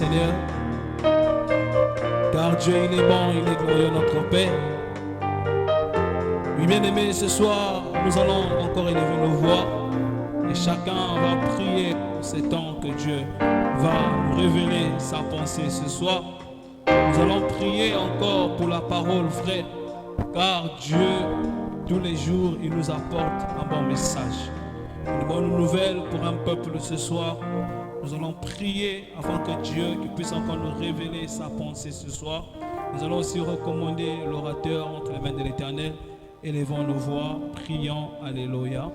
Seigneur, car Dieu il est bon, il est glorieux notre Père. Oui, bien-aimés, ce soir, nous allons encore élever nos voix et chacun va prier pour ces temps que Dieu va nous révéler sa pensée ce soir. Nous allons prier encore pour la parole, frère, car Dieu, tous les jours, il nous apporte un bon message. Une bonne nouvelle pour un peuple ce soir. Nous allons prier afin que Dieu puisse encore nous révéler sa pensée ce soir. Nous allons aussi recommander l'orateur entre les mains de l'Éternel. Élevons nos voix, prions, alléluia.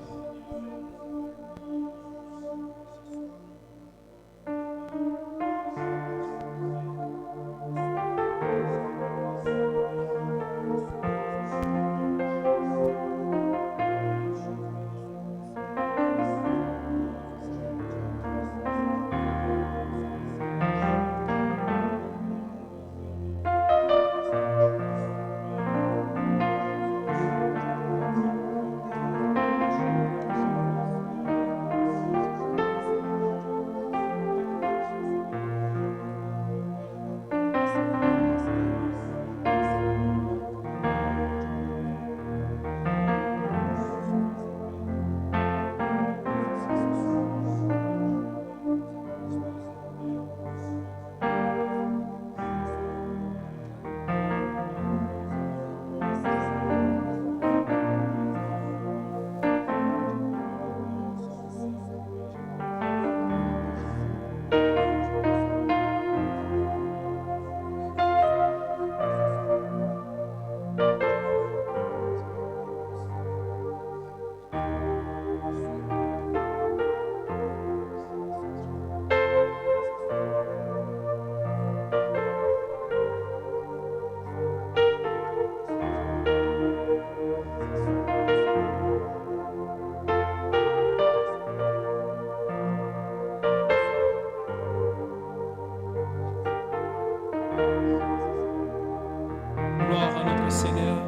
Gloire à notre Seigneur,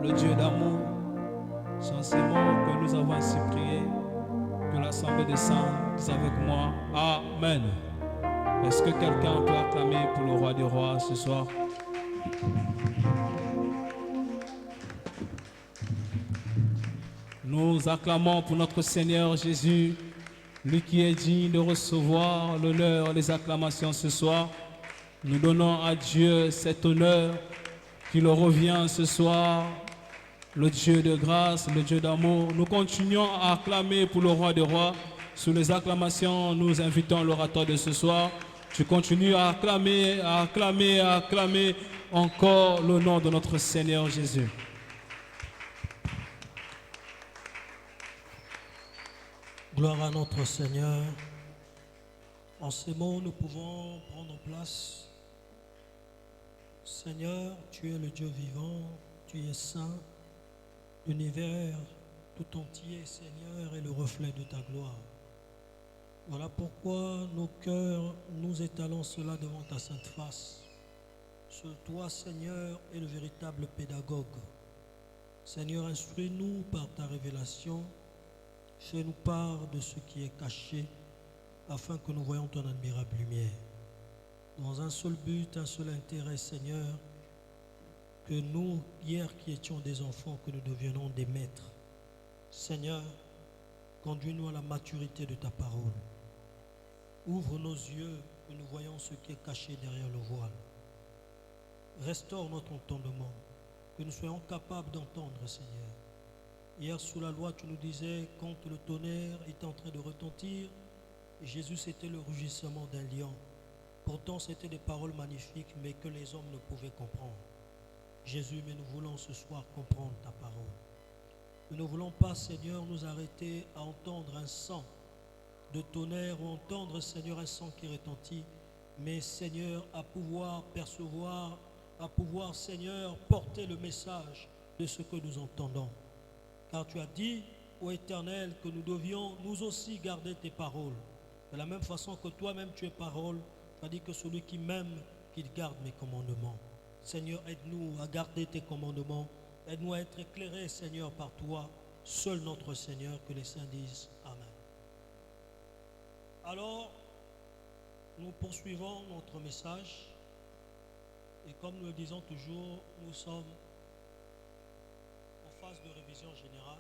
le Dieu d'amour. Sans ces mots que nous avons ainsi prié, que l'Assemblée des saints dise avec moi, Amen. Est-ce que quelqu'un peut acclamer pour le roi des rois ce soir? Nous acclamons pour notre Seigneur Jésus, lui qui est digne de recevoir l'honneur et les acclamations ce soir. Nous donnons à Dieu cet honneur qui leur revient ce soir, le Dieu de grâce, le Dieu d'amour. Nous continuons à acclamer pour le roi des rois. Sous les acclamations, nous invitons l'orateur de ce soir. Tu continues à acclamer, à acclamer, à acclamer encore le nom de notre Seigneur Jésus. Gloire à notre Seigneur. En ces mots, nous pouvons prendre place. Seigneur, tu es le Dieu vivant, tu es saint. L'univers tout entier, Seigneur, est le reflet de ta gloire. Voilà pourquoi nos cœurs, nous étalons cela devant ta sainte face. Seul toi, Seigneur, est le véritable pédagogue. Seigneur, instruis-nous par ta révélation. Fais-nous part de ce qui est caché, afin que nous voyions ton admirable lumière. Dans un seul but, un seul intérêt, Seigneur, que nous, hier qui étions des enfants, que nous deviennons des maîtres. Seigneur, conduis-nous à la maturité de ta parole. Ouvre nos yeux, que nous voyons ce qui est caché derrière le voile. Restaure notre entendement, que nous soyons capables d'entendre, Seigneur. Hier, sous la loi, tu nous disais, quand le tonnerre était en train de retentir, Jésus, c'était le rugissement d'un lion. Pourtant, c'était des paroles magnifiques, mais que les hommes ne pouvaient comprendre. Jésus, mais nous voulons ce soir comprendre ta parole. Nous ne voulons pas, Seigneur, nous arrêter à entendre un sang de tonnerre ou entendre, Seigneur, un sang qui retentit, mais, Seigneur, à pouvoir percevoir, à pouvoir, Seigneur, porter le message de ce que nous entendons. Car tu as dit, ô Éternel, que nous devions nous aussi garder tes paroles. De la même façon que toi-même tu es parole, tu as dit que celui qui m'aime, qu'il garde mes commandements. Seigneur, aide-nous à garder tes commandements. Aide-nous à être éclairés, Seigneur, par toi. Seul notre Seigneur, que les saints disent Amen. Alors, Nous poursuivons notre message et comme nous le disons toujours, nous sommes en phase de révision générale.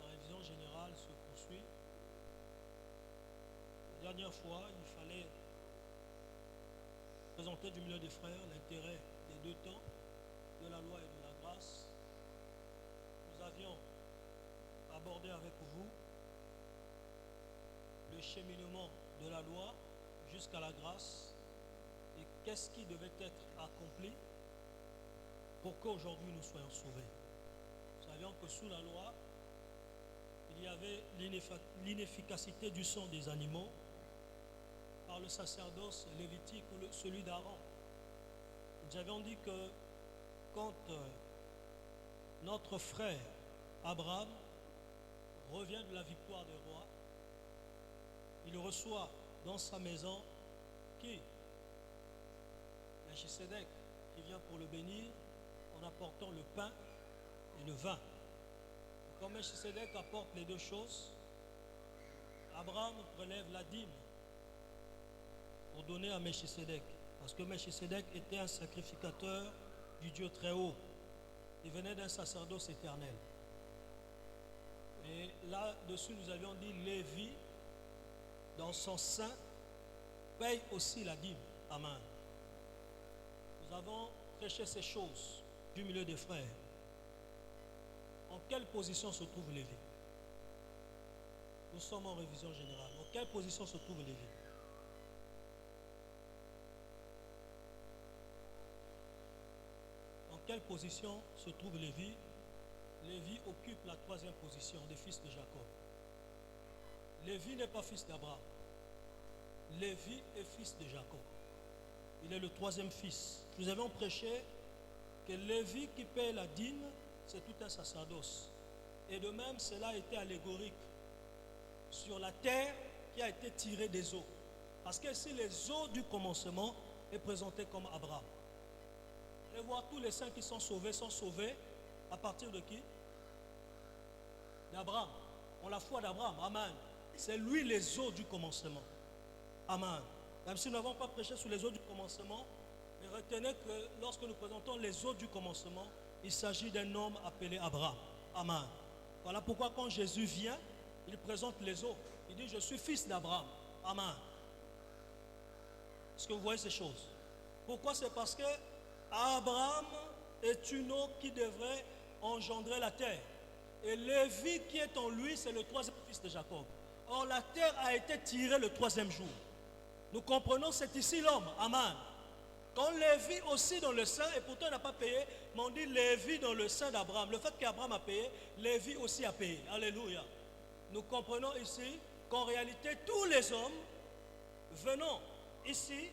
La révision générale se poursuit. La dernière fois, il fallait présenter du milieu des frères l'intérêt des deux temps, de la loi et de la grâce. Nous avions abordé avec vous le cheminement de la loi jusqu'à la grâce et qu'est-ce qui devait être accompli pour qu'aujourd'hui nous soyons sauvés. Nous savions que sous la loi, il y avait l'inefficacité du sang des animaux par le sacerdoce lévitique ou celui d'Aaron. Nous avions dit que quand notre frère Abraham revient de la victoire des rois, il reçoit dans sa maison qui? Melchisédek, qui vient pour le bénir en apportant le pain et le vin. Quand Melchisédek apporte les deux choses, Abraham prélève la dîme pour donner à Melchisédek. Parce que Melchisédek était un sacrificateur du Dieu très haut. Il venait d'un sacerdoce éternel. Et là-dessus, nous avions dit Lévi, dans son sein, paye aussi la dîme. Amen. Nous avons prêché ces choses du milieu des frères. En quelle position se trouve Lévi? Nous sommes en révision générale. En quelle position se trouve Lévi? En quelle position se trouve Lévi? Lévi occupe la troisième position des fils de Jacob. Lévi n'est pas fils d'Abraham. Lévi est fils de Jacob. Il est le troisième fils. Nous avons prêché que Lévi qui paie la dîme, c'est tout un sacerdoce. Et de même, cela a été allégorique sur la terre qui a été tirée des eaux. Parce que si les eaux du commencement est présenté comme Abraham. Et voir tous les saints qui sont sauvés à partir de qui? D'Abraham. On la foi d'Abraham. Amen. C'est lui les eaux du commencement. Amen. Même si nous n'avons pas prêché sur les eaux du commencement, mais retenez que lorsque nous présentons les eaux du commencement, il s'agit d'un homme appelé Abraham. Amen. Voilà pourquoi quand Jésus vient, il présente les eaux. Il dit, je suis fils d'Abraham. Amen. Est-ce que vous voyez ces choses? Pourquoi? C'est parce que Abraham est une eau qui devrait engendrer la terre. Et Lévi qui est en lui, c'est le troisième fils de Jacob. Or, la terre a été tirée le troisième jour. Nous comprenons, c'est ici l'homme. Amen. Quand Lévi aussi dans le sein, et pourtant il n'a pas payé, mais on dit Lévi dans le sein d'Abraham. Le fait qu'Abraham a payé, Lévi aussi a payé. Alléluia. Nous comprenons ici qu'en réalité, tous les hommes venant ici,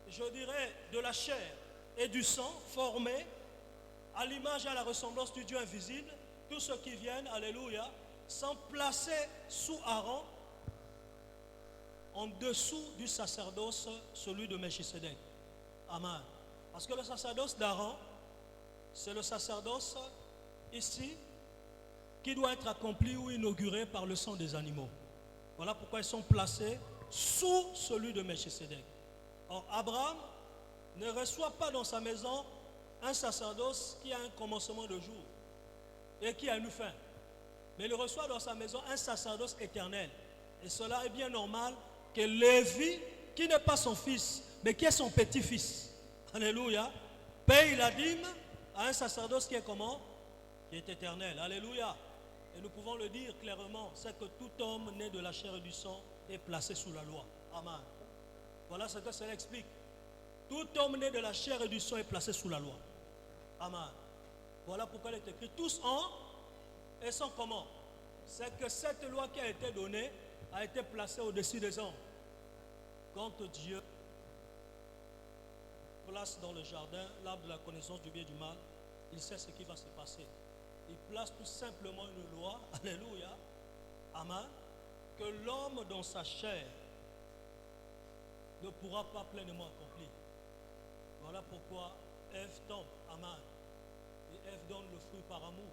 je dirais, de la chair et du sang, formés à l'image et à la ressemblance du Dieu invisible, tous ceux qui viennent, alléluia, sont placés sous Aaron, en dessous du sacerdoce, celui de Melchisédek. Amen. Parce que le sacerdoce d'Aaron, c'est le sacerdoce ici qui doit être accompli ou inauguré par le sang des animaux. Voilà pourquoi ils sont placés sous celui de Melchisédek. Or, Abraham ne reçoit pas dans sa maison un sacerdoce qui a un commencement de jour et qui a une fin. Mais il reçoit dans sa maison un sacerdoce éternel. Et cela est bien normal que Lévi, qui n'est pas son fils, mais qui est son petit-fils, alléluia, paye la dîme à un sacerdoce qui est comment? Qui est éternel. Alléluia. Et nous pouvons le dire clairement, c'est que tout homme né de la chair et du sang est placé sous la loi. Amen. Voilà ce que cela explique. Tout homme né de la chair et du sang est placé sous la loi. Amen. Voilà pourquoi il est écrit tous en et sont comment? C'est que cette loi qui a été donnée a été placée au-dessus des hommes. Quand Dieu place dans le jardin l'arbre de la connaissance du bien et du mal, il sait ce qui va se passer. Il place tout simplement une loi, alléluia, amen, que l'homme dans sa chair ne pourra pas pleinement accomplir. Voilà pourquoi Ève tombe, amen. Et Ève donne le fruit par amour.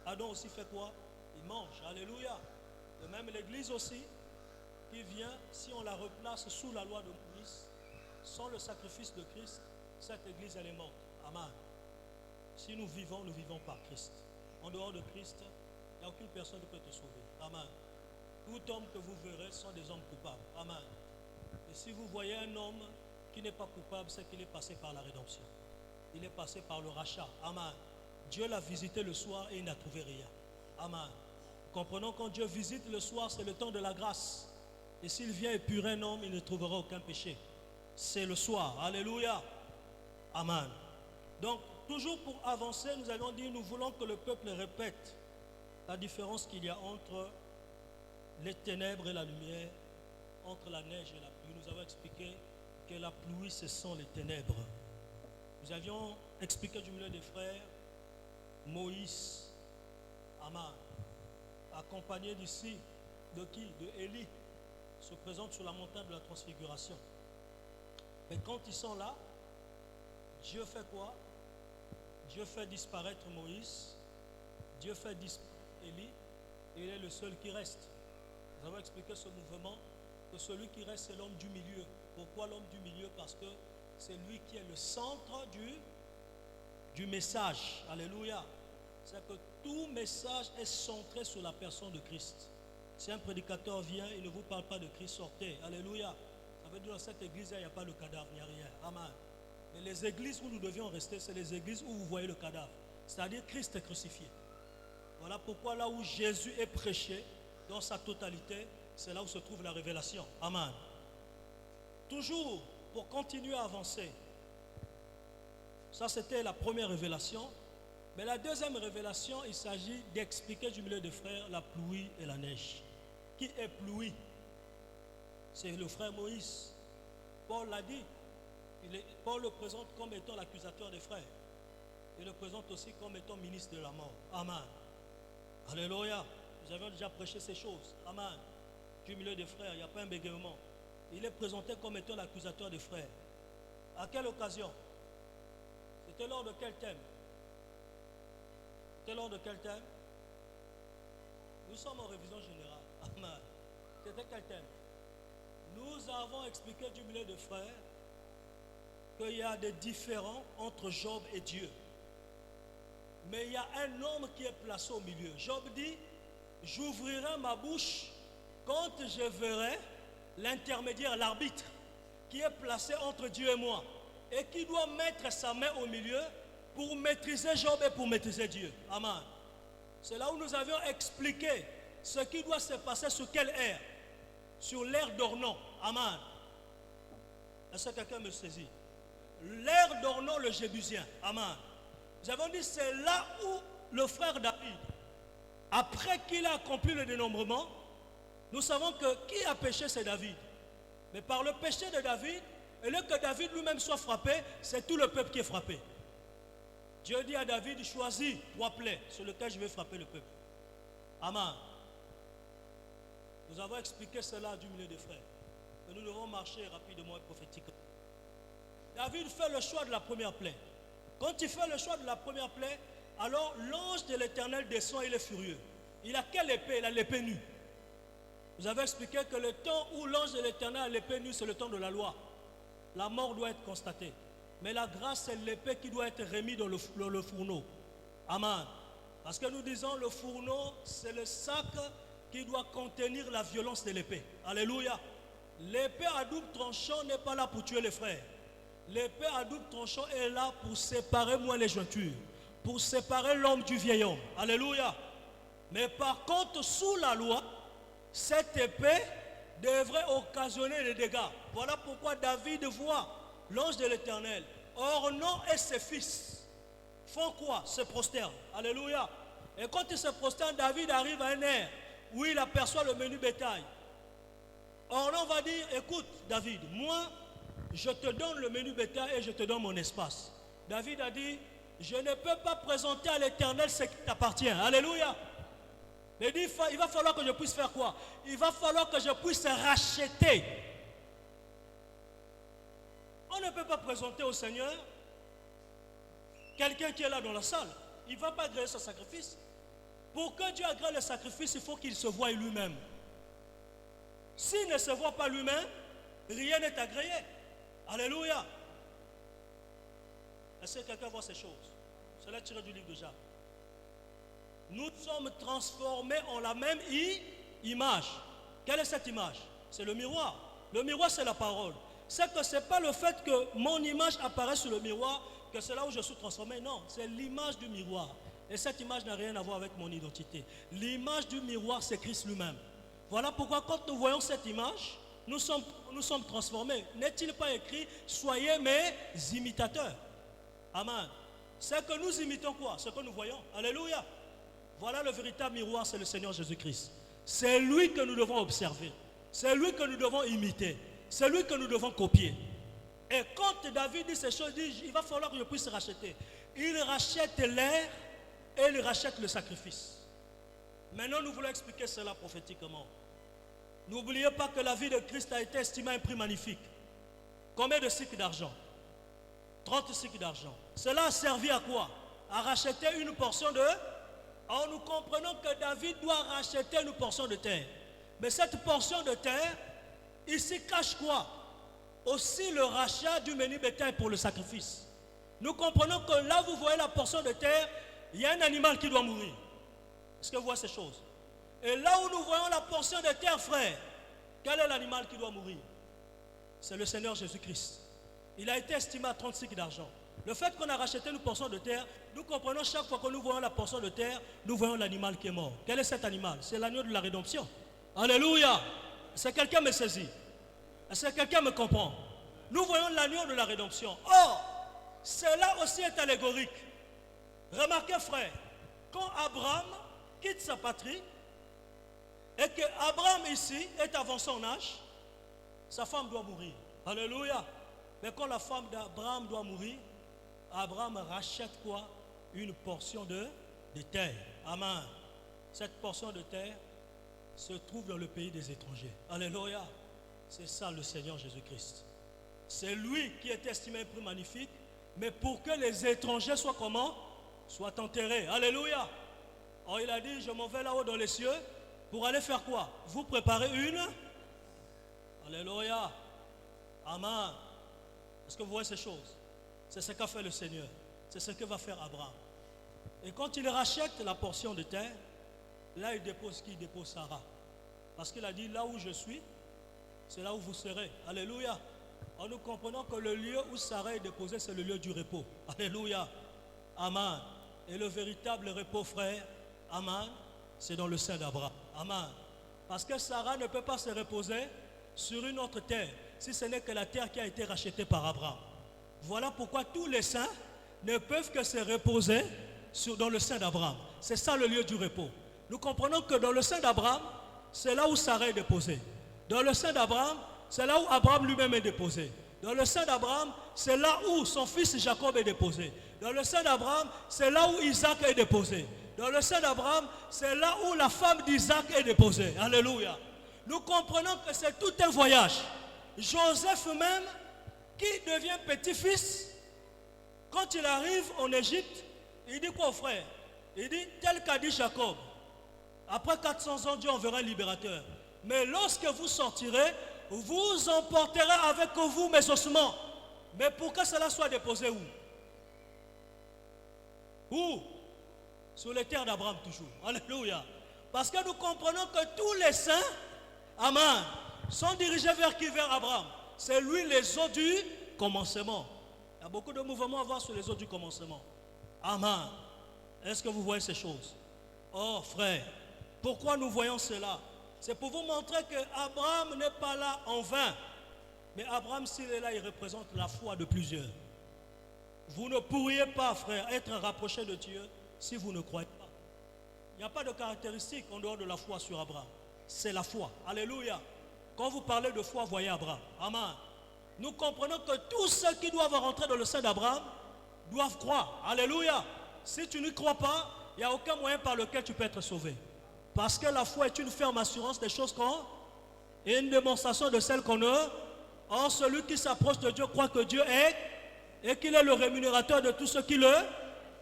Adam aussi fait quoi? Il mange, alléluia. De même l'église aussi, qui vient, si on la replace sous la loi de Moïse, sans le sacrifice de Christ, cette église elle est morte. Amen. Si nous vivons par Christ. En dehors de Christ, il n'y a aucune personne qui peut te sauver. Amen. Tout homme que vous verrez sont des hommes coupables. Amen. Et si vous voyez un homme qui n'est pas coupable, c'est qu'il est passé par la rédemption. Il est passé par le rachat. Amen. Dieu l'a visité le soir et il n'a trouvé rien. Amen. Comprenons, quand Dieu visite le soir, c'est le temps de la grâce. Et s'il vient épurer un homme, il ne trouvera aucun péché. C'est le soir. Alléluia. Amen. Donc, toujours pour avancer, nous avons dit, nous voulons que le peuple répète la différence qu'il y a entre les ténèbres et la lumière, entre la neige et la pluie. Nous avons expliqué que la pluie, ce sont les ténèbres. Nous avions expliqué du milieu des frères, Moïse, Aman, accompagné d'ici, de qui? De Élie, se présente sur la montagne de la transfiguration. Mais quand ils sont là, Dieu fait quoi? Dieu fait disparaître Moïse, Dieu fait disparaître Élie, et il est le seul qui reste. Nous avons expliqué ce mouvement, que celui qui reste, c'est l'homme du milieu. Pourquoi l'homme du milieu? Parce que c'est lui qui est le centre du message. Alléluia. C'est que tout message est centré sur la personne de Christ. Si un prédicateur vient, il ne vous parle pas de Christ, sortez. Alléluia. Ça veut dire que dans cette église, il n'y a pas de cadavre, il n'y a rien. Amen. Mais les églises où nous devions rester, c'est les églises où vous voyez le cadavre. C'est-à-dire Christ est crucifié. Voilà pourquoi là où Jésus est prêché, dans sa totalité, c'est là où se trouve la révélation. Amen. Toujours, pour continuer à avancer, ça c'était la première révélation. Mais la deuxième révélation, il s'agit d'expliquer du milieu des frères la pluie et la neige. Qui est pluie? C'est le frère Moïse. Paul l'a dit. Paul le présente comme étant l'accusateur des frères. Il le présente aussi comme étant ministre de la mort. Amen. Alléluia. Nous avons déjà prêché ces choses. Amen. Du milieu des frères, il n'y a pas un bégaiement. Il est présenté comme étant l'accusateur des frères. À quelle occasion? C'était lors de quel thème? C'était lors de quel thème? Nous sommes en révision générale. Amen. C'était quel thème? Nous avons expliqué du milieu des frères qu'il y a des différends entre Job et Dieu. Mais il y a un homme qui est placé au milieu. Job dit, j'ouvrirai ma bouche quand je verrai l'intermédiaire, l'arbitre, qui est placé entre Dieu et moi, et qui doit mettre sa main au milieu pour maîtriser Job et pour maîtriser Dieu. Amen. C'est là où nous avions expliqué ce qui doit se passer sur quelle ère? Sur l'ère d'Ornon. Amen. Est-ce que quelqu'un me saisit? L'ère d'Ornon le Jébusien. Amen. Nous avons dit c'est là où le frère David, après qu'il a accompli le dénombrement, nous savons que qui a péché, c'est David. Mais par le péché de David, et là que David lui-même soit frappé, c'est tout le peuple qui est frappé. Dieu dit à David, choisis 3 plaies sur lesquelles je vais frapper le peuple. Amen. Nous avons expliqué cela du milieu des frères. Et nous devons marcher rapidement et prophétiquement. David fait le choix de la première plaie. Quand il fait le choix de la première plaie, alors l'ange de l'Éternel descend et il est furieux. Il a quelle épée? Il a l'épée nue. Vous avez expliqué que le temps où l'ange de l'Éternel a l'épée nue, c'est le temps de la loi. La mort doit être constatée. Mais la grâce, c'est l'épée qui doit être remise dans le fourneau. Amen. Parce que nous disons, le fourneau, c'est le sac qui doit contenir la violence de l'épée. Alléluia. L'épée à double tranchant n'est pas là pour tuer les frères. L'épée à double tranchant est là pour séparer moins les jointures, pour séparer l'homme du vieil homme. Alléluia. Mais par contre, sous la loi, cette épée devrait occasionner des dégâts. Voilà pourquoi David voit l'ange de l'Éternel. Ornon et ses fils font quoi? Se prosternent. Alléluia. Et quand ils se prosternent, David arrive à un air où il aperçoit le menu bétail. Ornon va dire, écoute David, moi je te donne le menu bétail et je te donne mon espace. David a dit, je ne peux pas présenter à l'Éternel ce qui t'appartient. Alléluia. Il dit, il va falloir que je puisse faire quoi? Il va falloir que je puisse racheter. On ne peut pas présenter au Seigneur quelqu'un qui est là dans la salle. Il ne va pas agréer ce sacrifice. Pour que Dieu agrée le sacrifice, il faut qu'il se voie lui-même. S'il ne se voit pas lui-même, rien n'est agréé. Alléluia. Est-ce que quelqu'un voit ces choses? Cela est tiré du livre de Jacques. Nous sommes transformés en la même image. Quelle est cette image? C'est le miroir. Le miroir, c'est la parole. C'est que ce n'est pas le fait que mon image apparaît sur le miroir que c'est là où je suis transformé. Non, c'est l'image du miroir. Et cette image n'a rien à voir avec mon identité. L'image du miroir, c'est Christ lui-même. Voilà pourquoi quand nous voyons cette image, nous sommes transformés. N'est-il pas écrit, soyez mes imitateurs? Amen. C'est que nous imitons quoi? Ce que nous voyons. Alléluia. Voilà le véritable miroir, c'est le Seigneur Jésus-Christ. C'est lui que nous devons observer. C'est lui que nous devons imiter. C'est lui que nous devons copier. Et quand David dit ces choses, il dit, il va falloir que je puisse racheter. Il rachète l'air et il rachète le sacrifice. Maintenant, nous voulons expliquer cela prophétiquement. N'oubliez pas que la vie de Christ a été estimée un prix magnifique. Combien de cycles d'argent? 30 cycles d'argent. Cela a servi à quoi? À racheter une portion de... Alors nous comprenons que David doit racheter une portion de terre. Mais cette portion de terre, ici cache quoi? Aussi le rachat du menu bétail pour le sacrifice. Nous comprenons que là, vous voyez la portion de terre, il y a un animal qui doit mourir. Est-ce que vous voyez ces choses? Et là où nous voyons la portion de terre, frère, quel est l'animal qui doit mourir? C'est le Seigneur Jésus-Christ. Il a été estimé à 30 cycles d'argent. Le fait qu'on a racheté une portion de terre, nous comprenons chaque fois que nous voyons la portion de terre, nous voyons l'animal qui est mort. Quel est cet animal? C'est l'agneau de la rédemption. Alléluia. Est-ce que quelqu'un me saisit? Est-ce que quelqu'un me comprend? Nous voyons l'agneau de la rédemption. Or, cela aussi est allégorique. Remarquez, frère, quand Abraham quitte sa patrie et que Abraham ici est avancé en âge, sa femme doit mourir. Alléluia. Mais quand la femme d'Abraham doit mourir, Abraham rachète quoi? Une portion de terre. Amen. Cette portion de terre se trouve dans le pays des étrangers. Alléluia. C'est ça le Seigneur Jésus-Christ. C'est lui qui est estimé un prix magnifique, mais pour que les étrangers soient comment? Soient enterrés. Alléluia. Or il a dit, je m'en vais là-haut dans les cieux pour aller faire quoi? Vous préparer une? Alléluia. Amen. Est-ce que vous voyez ces choses? C'est ce qu'a fait le Seigneur. C'est ce que va faire Abraham. Et quand il rachète la portion de terre, là il dépose qui? Il dépose Sarah. Parce qu'il a dit, là où je suis, c'est là où vous serez. Alléluia. Alors nous comprenons que le lieu où Sarah est déposée, c'est le lieu du repos. Alléluia. Amen. Et le véritable repos, frère, amen, c'est dans le sein d'Abraham. Amen. Parce que Sarah ne peut pas se reposer sur une autre terre, si ce n'est que la terre qui a été rachetée par Abraham. Voilà pourquoi tous les saints ne peuvent que se reposer dans le sein d'Abraham. C'est ça le lieu du repos. Nous comprenons que dans le sein d'Abraham, c'est là où Sarah est déposée. Dans le sein d'Abraham, c'est là où Abraham lui-même est déposé. Dans le sein d'Abraham, c'est là où son fils Jacob est déposé. Dans le sein d'Abraham, c'est là où Isaac est déposé. Dans le sein d'Abraham, c'est là où la femme d'Isaac est déposée. Alléluia. Nous comprenons que c'est tout un voyage. Joseph même, qui devient petit-fils, quand il arrive en Égypte, il dit quoi, frère? Il dit, tel qu'a dit Jacob, après 400 ans, Dieu enverra un libérateur. Mais lorsque vous sortirez, vous emporterez avec vous mes ossements. Mais pour que cela soit déposé où? Où? Sur les terres d'Abraham toujours. Alléluia. Parce que nous comprenons que tous les saints, amen, sont dirigés vers qui? Vers Abraham. C'est lui les eaux du commencement. Il y a beaucoup de mouvements à voir sur les eaux du commencement. Amen. Est-ce que vous voyez ces choses? Oh frère, pourquoi nous voyons cela? C'est pour vous montrer que Abraham n'est pas là en vain. Mais Abraham, s'il est là, il représente la foi de plusieurs. Vous ne pourriez pas, frère, être rapproché de Dieu si vous ne croyez pas. Il n'y a pas de caractéristique en dehors de la foi sur Abraham. C'est la foi. Alléluia. Quand vous parlez de foi, voyez Abraham. Amen. Nous comprenons que tous ceux qui doivent rentrer dans le sein d'Abraham doivent croire. Alléluia. Si tu ne crois pas, il n'y a aucun moyen par lequel tu peux être sauvé. Parce que la foi est une ferme assurance des choses qu'on et une démonstration de celles qu'on ne. Or, celui qui s'approche de Dieu croit que Dieu est et qu'il est le rémunérateur de tous ceux qui le.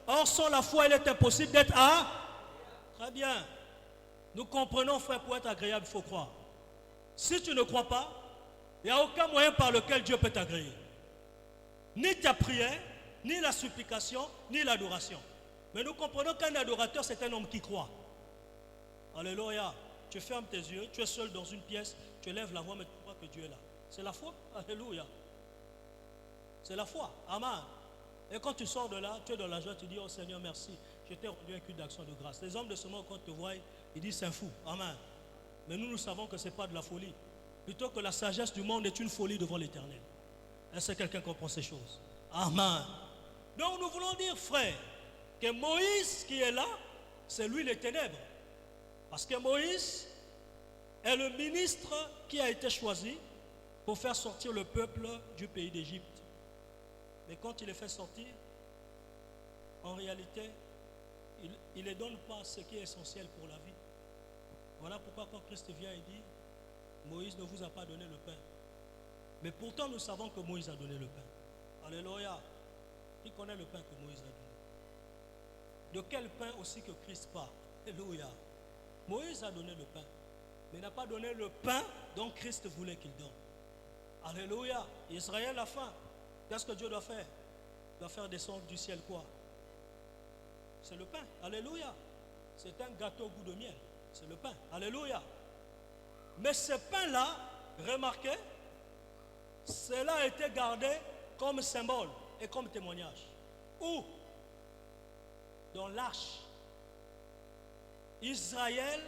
Or, sans la foi, il est impossible d'être à. Très bien. Nous comprenons, frère, pour être agréable, il faut croire. Si tu ne crois pas, il n'y a aucun moyen par lequel Dieu peut t'agréer. Ni ta prière, ni la supplication, ni l'adoration. Mais nous comprenons qu'un adorateur, c'est un homme qui croit. Alléluia. Tu fermes tes yeux, tu es seul dans une pièce, tu lèves la voix, mais tu crois que Dieu est là. C'est la foi. Alléluia. C'est la foi. Amen. Et quand tu sors de là, tu es dans la joie, tu dis, oh Seigneur, merci. Je t'ai rendu un culte d'action de grâce. Les hommes de ce monde, quand te voient, ils disent, c'est un fou. Amen. Mais nous savons que ce n'est pas de la folie. Plutôt que la sagesse du monde est une folie devant l'Éternel. Est-ce que quelqu'un comprend ces choses? Amen. Donc nous voulons dire, frère, que Moïse qui est là, c'est lui les ténèbres. Parce que Moïse est le ministre qui a été choisi pour faire sortir le peuple du pays d'Égypte. Mais quand il les fait sortir, en réalité, il ne donne pas ce qui est essentiel pour la vie. Voilà pourquoi quand Christ vient, il dit, Moïse ne vous a pas donné le pain. Mais pourtant, nous savons que Moïse a donné le pain. Alléluia. Qui connaît le pain que Moïse a donné? De quel pain aussi que Christ parle? Alléluia. Moïse a donné le pain, mais n'a pas donné le pain dont Christ voulait qu'il donne. Alléluia. Israël a faim. Qu'est-ce que Dieu doit faire? Il doit faire descendre du ciel quoi? C'est le pain. Alléluia. C'est un gâteau au goût de miel. C'est le pain. Alléluia. Mais ce pain-là, remarquez, cela a été gardé comme symbole et comme témoignage. Où? Dans l'arche. Israël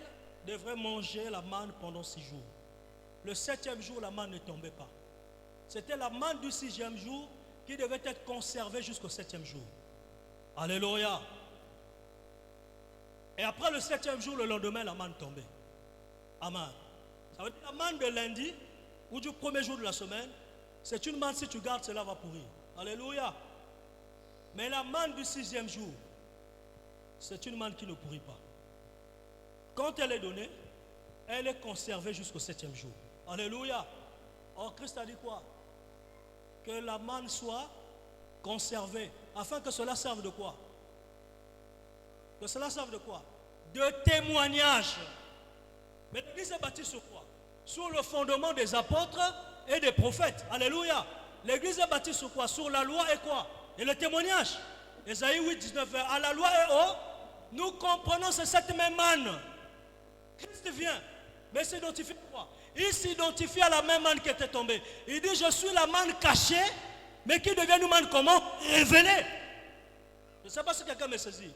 devrait manger la manne pendant 6 jours. Le 7e jour, la manne ne tombait pas. C'était la manne du 6e jour qui devait être conservée jusqu'au 7e jour. Alléluia. Et après le 7e jour, le lendemain, la manne tombait. Amen. Ça veut dire la manne de lundi ou du premier jour de la semaine, c'est une manne, si tu gardes, cela va pourrir. Alléluia. Mais la manne du 6e jour, c'est une manne qui ne pourrit pas. Quand elle est donnée, elle est conservée jusqu'au 7e jour. Alléluia. Or, Christ a dit quoi? Que la manne soit conservée, afin que cela serve de quoi? Que cela serve de quoi? De témoignage. Mais l'Église est bâtie sur quoi? Sur le fondement des apôtres et des prophètes. Alléluia. L'Église est bâtie sur quoi? Sur la loi et quoi? Et le témoignage. Ésaïe 8, 19, à la loi et au, nous comprenons c'est cette même manne. Christ vient, mais s'identifie à quoi? Il s'identifie à la même manne qui était tombée. Il dit, je suis la manne cachée, mais qui devient une manne comment? Révélée. Je ne sais pas si quelqu'un me saisit.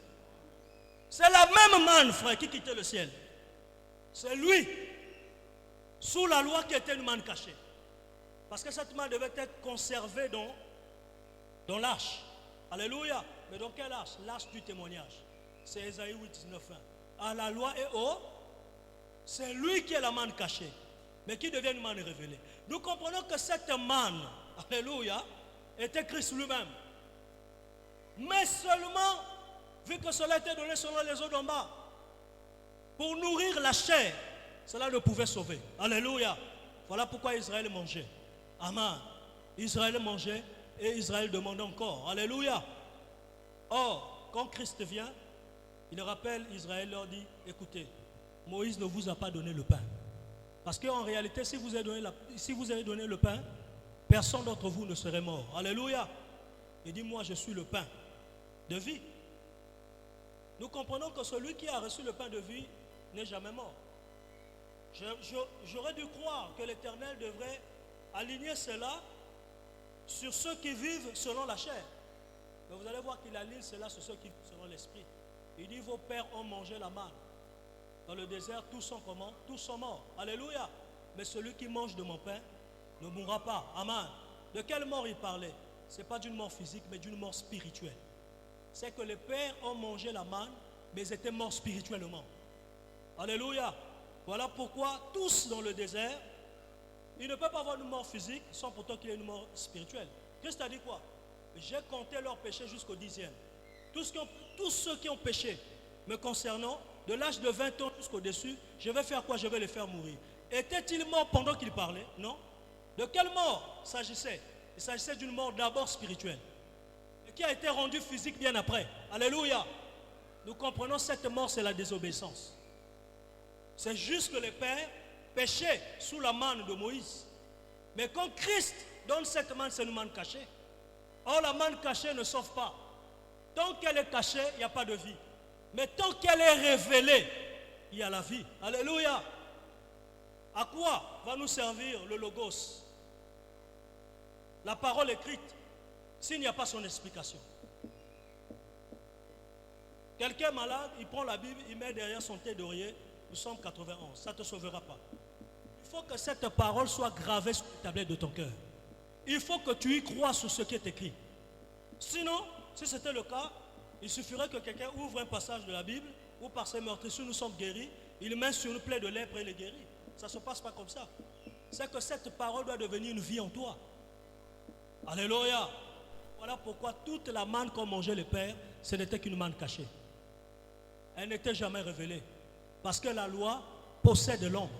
C'est la même manne, frère, qui quittait le ciel. C'est lui, sous la loi, qui était une manne cachée. Parce que cette manne devait être conservée dans l'arche. Alléluia. Mais dans quelle arche? L'arche du témoignage. C'est Ésaïe 8, 19, 1. À la loi et au, c'est lui qui est la manne cachée, mais qui devient une manne révélée. Nous comprenons que cette manne, alléluia, était Christ lui-même. Mais seulement, vu que cela était donné selon les eaux d'en bas, pour nourrir la chair, cela ne pouvait sauver. Alléluia. Voilà pourquoi Israël mangeait. Amen. Israël mangeait et Israël demandait encore. Alléluia. Or, quand Christ vient, il rappelle Israël, leur dit, écoutez, Moïse ne vous a pas donné le pain. Parce qu'en réalité, si vous avez donné le pain, personne d'entre vous ne serait mort. Alléluia. Il dit, moi je suis le pain de vie. Nous comprenons que celui qui a reçu le pain de vie n'est jamais mort. J'aurais dû croire que l'Éternel devrait aligner cela sur ceux qui vivent selon la chair. Mais vous allez voir qu'il aligne cela sur ceux qui vivent selon l'esprit. Il dit, vos pères ont mangé la manne. Dans le désert, tous sont comment? Tous sont morts. Alléluia. Mais celui qui mange de mon pain ne mourra pas. Amen. De quelle mort il parlait? Ce n'est pas d'une mort physique, mais d'une mort spirituelle. C'est que les pères ont mangé la manne, mais ils étaient morts spirituellement. Alléluia. Voilà pourquoi tous dans le désert, ils ne peuvent pas avoir une mort physique sans pourtant qu'il y ait une mort spirituelle. Christ a dit quoi? J'ai compté leurs péchés jusqu'au 10e. Tous ceux qui ont péché me concernant, de l'âge de 20 ans jusqu'au-dessus, je vais faire quoi? Je vais les faire mourir. Était-il mort pendant qu'il parlait? Non. De quelle mort s'agissait? Il s'agissait d'une mort d'abord spirituelle, et qui a été rendue physique bien après. Alléluia. Nous comprenons cette mort, c'est la désobéissance. C'est juste que les pères péchaient sous la manne de Moïse. Mais quand Christ donne cette manne, c'est une manne cachée. Or, la manne cachée ne sauve pas. Tant qu'elle est cachée, il n'y a pas de vie. Mais tant qu'elle est révélée, il y a la vie. Alléluia. À quoi va nous servir le Logos? La parole écrite, s'il n'y a pas son explication. Quelqu'un est malade, il prend la Bible, il met derrière son thé d'oreiller, Psaume 91, ça ne te sauvera pas. Il faut que cette parole soit gravée sur la tablette de ton cœur. Il faut que tu y crois sur ce qui est écrit. Sinon, si c'était le cas, il suffirait que quelqu'un ouvre un passage de la Bible, où par ses meurtrissures nous sommes guéris, il met sur une plaie de lèpre et il est guéri. Ça ne se passe pas comme ça. C'est que cette parole doit devenir une vie en toi. Alléluia. Voilà pourquoi toute la manne qu'ont mangé les pères, ce n'était qu'une manne cachée. Elle n'était jamais révélée. Parce que la loi possède l'ombre.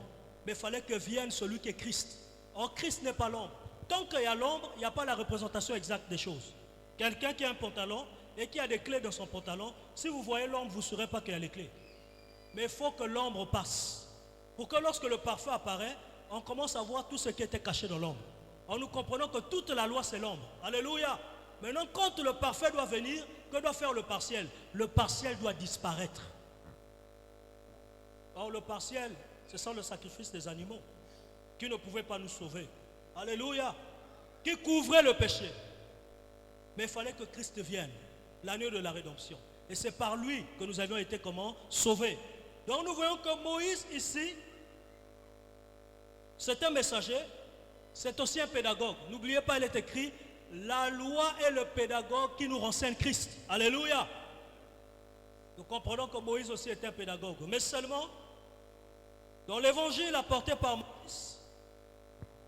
Mais il fallait que vienne celui qui est Christ. Or, Christ n'est pas l'ombre. Tant qu'il y a l'ombre, il n'y a pas la représentation exacte des choses. Quelqu'un qui a un pantalon et qui a des clés dans son pantalon, si vous voyez l'ombre, vous ne saurez pas qu'il y a les clés. Mais il faut que l'ombre passe. Pour que lorsque le parfum apparaît, on commence à voir tout ce qui était caché dans l'ombre. En nous comprenant que toute la loi, c'est l'ombre. Alléluia. Maintenant, quand le parfait doit venir, que doit faire le partiel? Le partiel doit disparaître. Or, le partiel, c'est sans le sacrifice des animaux qui ne pouvaient pas nous sauver. Alléluia. Qui couvrait le péché. Mais il fallait que Christ vienne, l'agneau de la rédemption. Et c'est par lui que nous avions été comment? Sauvés. Donc nous voyons que Moïse ici, c'est un messager, c'est aussi un pédagogue. N'oubliez pas, il est écrit, la loi est le pédagogue qui nous renseigne Christ. Alléluia. Nous comprenons que Moïse aussi était un pédagogue. Mais seulement, dans l'évangile apporté par Moïse,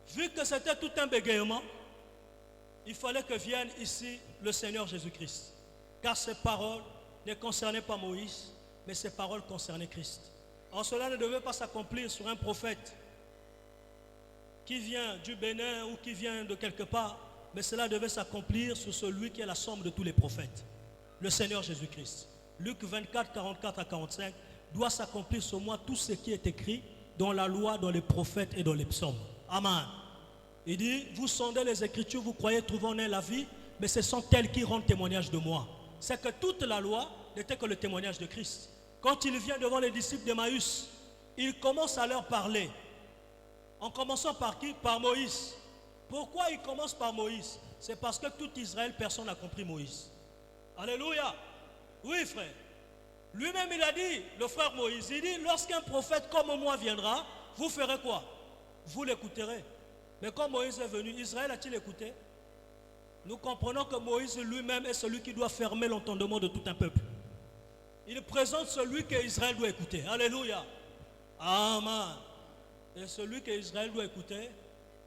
vu que c'était tout un bégaiement, il fallait que vienne ici le Seigneur Jésus-Christ. Car ces paroles ne concernaient pas Moïse, mais ces paroles concernaient Christ. En cela ne devait pas s'accomplir sur un prophète qui vient du Bénin ou qui vient de quelque part, mais cela devait s'accomplir sur celui qui est la somme de tous les prophètes, le Seigneur Jésus-Christ. Luc 24, 44 à 45 doit s'accomplir sur moi tout ce qui est écrit dans la loi, dans les prophètes et dans les psaumes. Amen. Il dit, vous sondez les Écritures, vous croyez trouver en elles la vie, mais ce sont elles qui rendent témoignage de moi. C'est que toute la loi n'était que le témoignage de Christ. Quand il vient devant les disciples d'Emmaüs, il commence à leur parler. En commençant par qui? Par Moïse. Pourquoi il commence par Moïse? C'est parce que tout Israël, personne n'a compris Moïse. Alléluia. Oui, frère. Lui-même, il a dit, le frère Moïse, il dit, lorsqu'un prophète comme moi viendra, vous ferez quoi? Vous l'écouterez. Mais quand Moïse est venu, Israël a-t-il écouté? Nous comprenons que Moïse lui-même est celui qui doit fermer l'entendement de tout un peuple. Il présente celui que Israël doit écouter. Alléluia. Amen. Et celui que Israël doit écouter,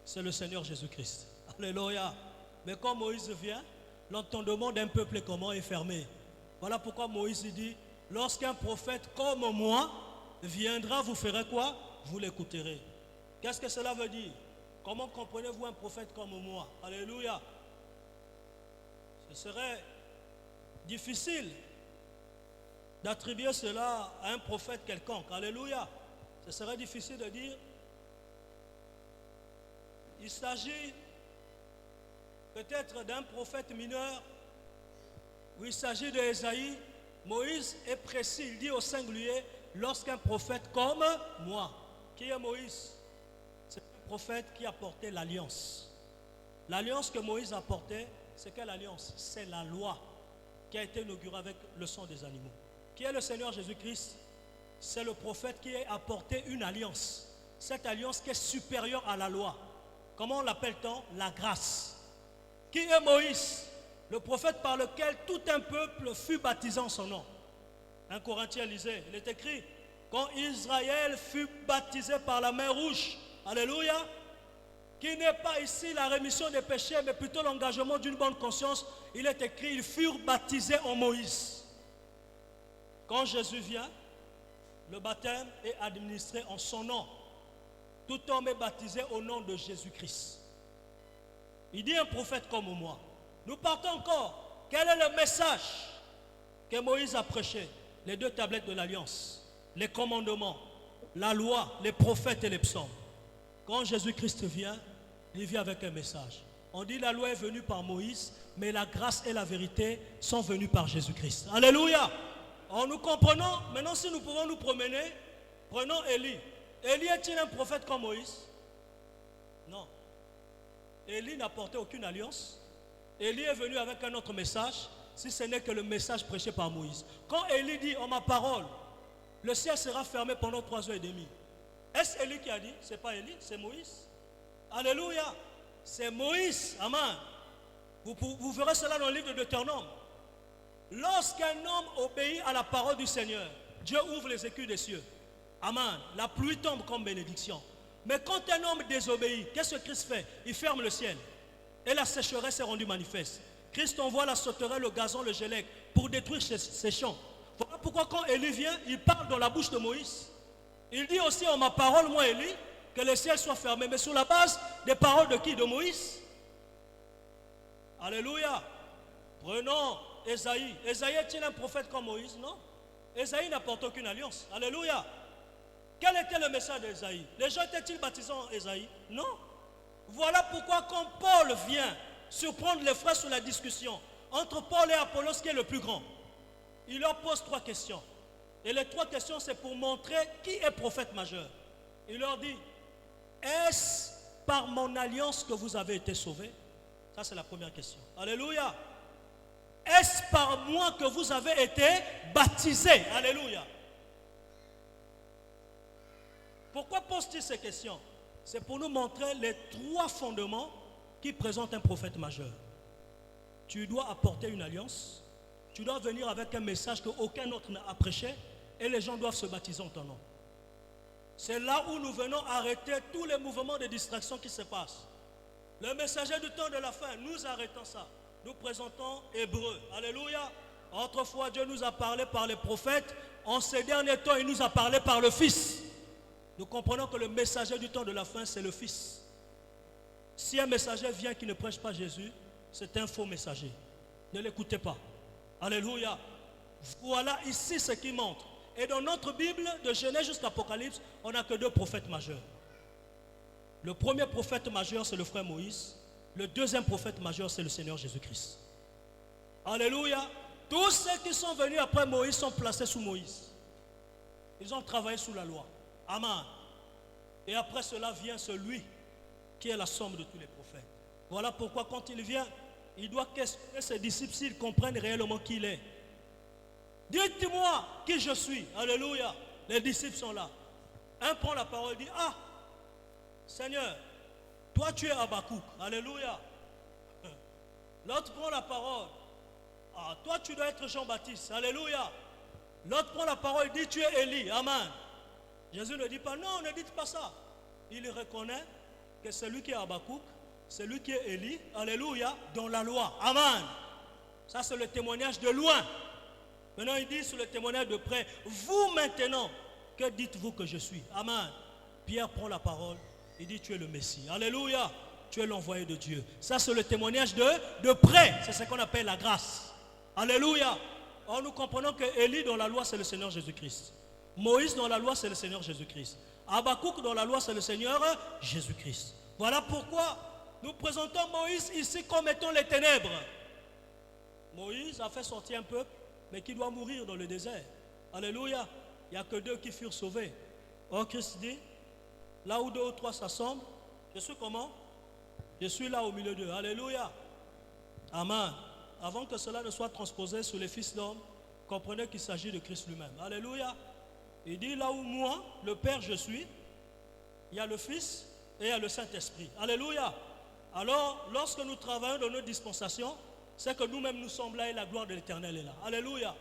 c'est le Seigneur Jésus-Christ. Alléluia. Mais quand Moïse vient, l'entendement d'un peuple est comment? Est fermé. Voilà pourquoi Moïse dit, lorsqu'un prophète comme moi viendra, vous ferez quoi? Vous l'écouterez. Qu'est-ce que cela veut dire? Comment comprenez-vous un prophète comme moi? Alléluia. Ce serait difficile d'attribuer cela à un prophète quelconque. Alléluia. Ce serait difficile de dire, il s'agit peut-être d'un prophète mineur, ou il s'agit d'Ésaïe. Moïse est précis, il dit au singulier, lorsqu'un prophète comme moi. Qui est Moïse? C'est un prophète qui a porté l'alliance. L'alliance que Moïse a portée, c'est quelle alliance? C'est la loi qui a été inaugurée avec le sang des animaux. Qui est le Seigneur Jésus-Christ? C'est le prophète qui a apporté une alliance. Cette alliance qui est supérieure à la loi. Comment l'appelle-t-on? La grâce. Qui est Moïse? Le prophète par lequel tout un peuple fut baptisé en son nom. 1 Corinthiens lisait, il est écrit, quand Israël fut baptisé par la mer rouge, alléluia, qui n'est pas ici la rémission des péchés, mais plutôt l'engagement d'une bonne conscience, il est écrit, ils furent baptisés en Moïse. Quand Jésus vient, le baptême est administré en son nom. Tout homme est baptisé au nom de Jésus-Christ. Il dit un prophète comme moi. Nous partons encore. Quel est le message que Moïse a prêché? Les 2 tablettes de l'Alliance, les commandements. la loi, les prophètes et les psaumes. Quand Jésus-Christ vient, il vient avec un message. On dit la loi est venue par Moïse, mais la grâce et la vérité sont venues par Jésus-Christ. Alléluia. Alors nous comprenons, maintenant si nous pouvons nous promener, prenons Élie. Élie est-il un prophète comme Moïse? Non. Élie n'a porté aucune alliance. Élie est venu avec un autre message, si ce n'est que le message prêché par Moïse. Quand Élie dit, en ma parole, le ciel sera fermé pendant 3 heures et demie. Est-ce Élie qui a dit? Ce n'est pas Élie, c'est Moïse. Alléluia. C'est Moïse. Amen. Vous verrez cela dans le livre de Deutéronome. Lorsqu'un homme obéit à la parole du Seigneur, Dieu ouvre les écus des cieux. Amen. La pluie tombe comme bénédiction. Mais quand un homme désobéit, qu'est-ce que Christ fait? Il ferme le ciel. Et la sécheresse est rendue manifeste. Christ envoie la sauterelle, le gazon, le gélec pour détruire ces champs. Voilà pourquoi quand Élie vient, il parle dans la bouche de Moïse. Il dit aussi en ma parole, moi Élie, que le ciel soit fermé. Mais sur la base des paroles de qui? De Moïse. Alléluia. Prenons Ésaïe. Ésaïe est-il un prophète comme Moïse? Non. Ésaïe n'apporte aucune alliance. Alléluia. Quel était le message d'Ésaïe? Les gens étaient-ils baptisés en Ésaïe? Non. Voilà pourquoi quand Paul vient surprendre les frères sur la discussion entre Paul et Apollos, qui est le plus grand, il leur pose 3 questions. Et les 3 questions, c'est pour montrer qui est prophète majeur. Il leur dit, est-ce par mon alliance que vous avez été sauvés? Ça, c'est la première question. Alléluia. Est-ce par moi que vous avez été baptisés? Alléluia. Pourquoi pose-t-il ces questions? C'est pour nous montrer les 3 fondements qui présentent un prophète majeur. Tu dois apporter une alliance, tu dois venir avec un message qu'aucun autre n'a prêché, et les gens doivent se baptiser en ton nom. C'est là où nous venons arrêter tous les mouvements de distraction qui se passent. Le messager du temps de la fin, nous arrêtons ça. Nous présentons Hébreu. Alléluia. Autrefois, Dieu nous a parlé par les prophètes. En ces derniers temps, il nous a parlé par le Fils. Nous comprenons que le messager du temps de la fin, c'est le Fils. Si un messager vient qui ne prêche pas Jésus, c'est un faux messager. Ne l'écoutez pas. Alléluia. Voilà ici ce qui montre. Et dans notre Bible, de Genèse jusqu'à Apocalypse, on n'a que 2 prophètes majeurs. Le premier prophète majeur, c'est le frère Moïse. Le deuxième prophète majeur, c'est le Seigneur Jésus-Christ. Alléluia. Tous ceux qui sont venus après Moïse sont placés sous Moïse. Ils ont travaillé sous la loi. Amen. Et après cela vient celui qui est la somme de tous les prophètes. Voilà pourquoi quand il vient, il doit questionner ses disciples s'ils comprennent réellement qui il est. Dites-moi qui je suis. Alléluia. Les disciples sont là. Un prend la parole et dit, ah, Seigneur, toi tu es Habakkuk. Alléluia. L'autre prend la parole. Ah, toi tu dois être Jean-Baptiste. Alléluia. L'autre prend la parole et dit, tu es Élie. Amen. Jésus ne dit pas, non, ne dites pas ça. Il reconnaît que celui qui est Habakkuk, celui qui est Élie, alléluia, dans la loi. Amen. Ça c'est le témoignage de loin. Maintenant il dit sur le témoignage de près, vous maintenant, que dites-vous que je suis? Amen. Pierre prend la parole, il dit tu es le Messie. Alléluia, tu es l'envoyé de Dieu. Ça c'est le témoignage de près, c'est ce qu'on appelle la grâce. Alléluia. Or nous comprenons que Élie dans la loi c'est le Seigneur Jésus-Christ. Moïse dans la loi c'est le Seigneur Jésus-Christ. Habakkuk dans la loi c'est le Seigneur Jésus-Christ. Voilà pourquoi nous présentons Moïse ici comme étant les ténèbres. Moïse a fait sortir un peuple, mais qui doit mourir dans le désert. Alléluia. Il n'y a que 2 qui furent sauvés. Or Christ dit, là où 2 ou 3 s'assemblent, je suis comment? Je suis là au milieu d'eux. Alléluia. Amen. Avant que cela ne soit transposé sur les fils d'hommes, comprenez qu'il s'agit de Christ lui-même. Alléluia. Il dit, là où moi, le Père, je suis, il y a le Fils et il y a le Saint-Esprit. Alléluia. Alors, lorsque nous travaillons dans nos dispensations, c'est que nous-mêmes nous sommes là et la gloire de l'Éternel est là. Alléluia.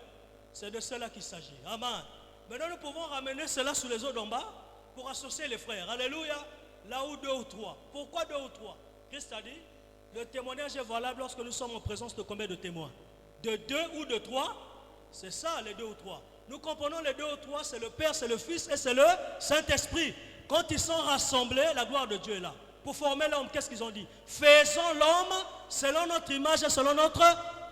C'est de cela qu'il s'agit. Amen. Maintenant, nous pouvons ramener cela sur les eaux d'en bas pour associer les frères. Alléluia. Là où 2 ou 3. Pourquoi 2 ou 3? Christ a dit, le témoignage est valable lorsque nous sommes en présence de combien de témoins? De 2 ou de 3? C'est ça, les 2 ou 3. Nous comprenons les 2 ou 3, c'est le Père, c'est le Fils et c'est le Saint-Esprit. Quand ils sont rassemblés, la gloire de Dieu est là. Pour former l'homme, qu'est-ce qu'ils ont dit? Faisons l'homme selon notre image et selon notre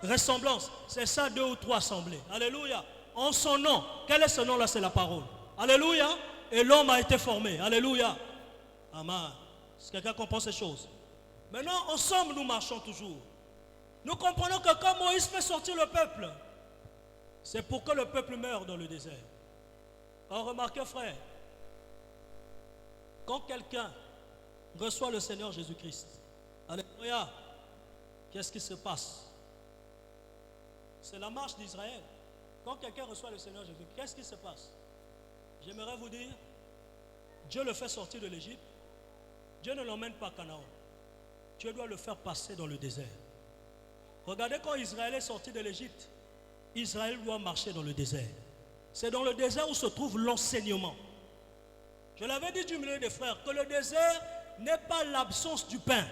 ressemblance. C'est ça, 2 ou 3 assemblés. Alléluia. En son nom. Quel est ce nom-là? C'est la parole. Alléluia. et l'homme a été formé. Alléluia. Amen. Est-ce que quelqu'un comprend ces choses? Maintenant, ensemble, nous marchons toujours. Nous comprenons que quand Moïse fait sortir le peuple, c'est pour que le peuple meure dans le désert. Alors remarquez, frère, quand quelqu'un reçoit le Seigneur Jésus-Christ, alléluia, qu'est-ce qui se passe? C'est la marche d'Israël. Quand quelqu'un reçoit le Seigneur Jésus, qu'est-ce qui se passe? J'aimerais vous dire, Dieu le fait sortir de l'Égypte. Dieu ne l'emmène pas à Canaan. Dieu doit le faire passer dans le désert. Regardez quand Israël est sorti de l'Égypte, Israël doit marcher dans le désert. C'est dans le désert où se trouve l'enseignement. Je l'avais dit du milieu des frères, que le désert n'est pas l'absence du pain.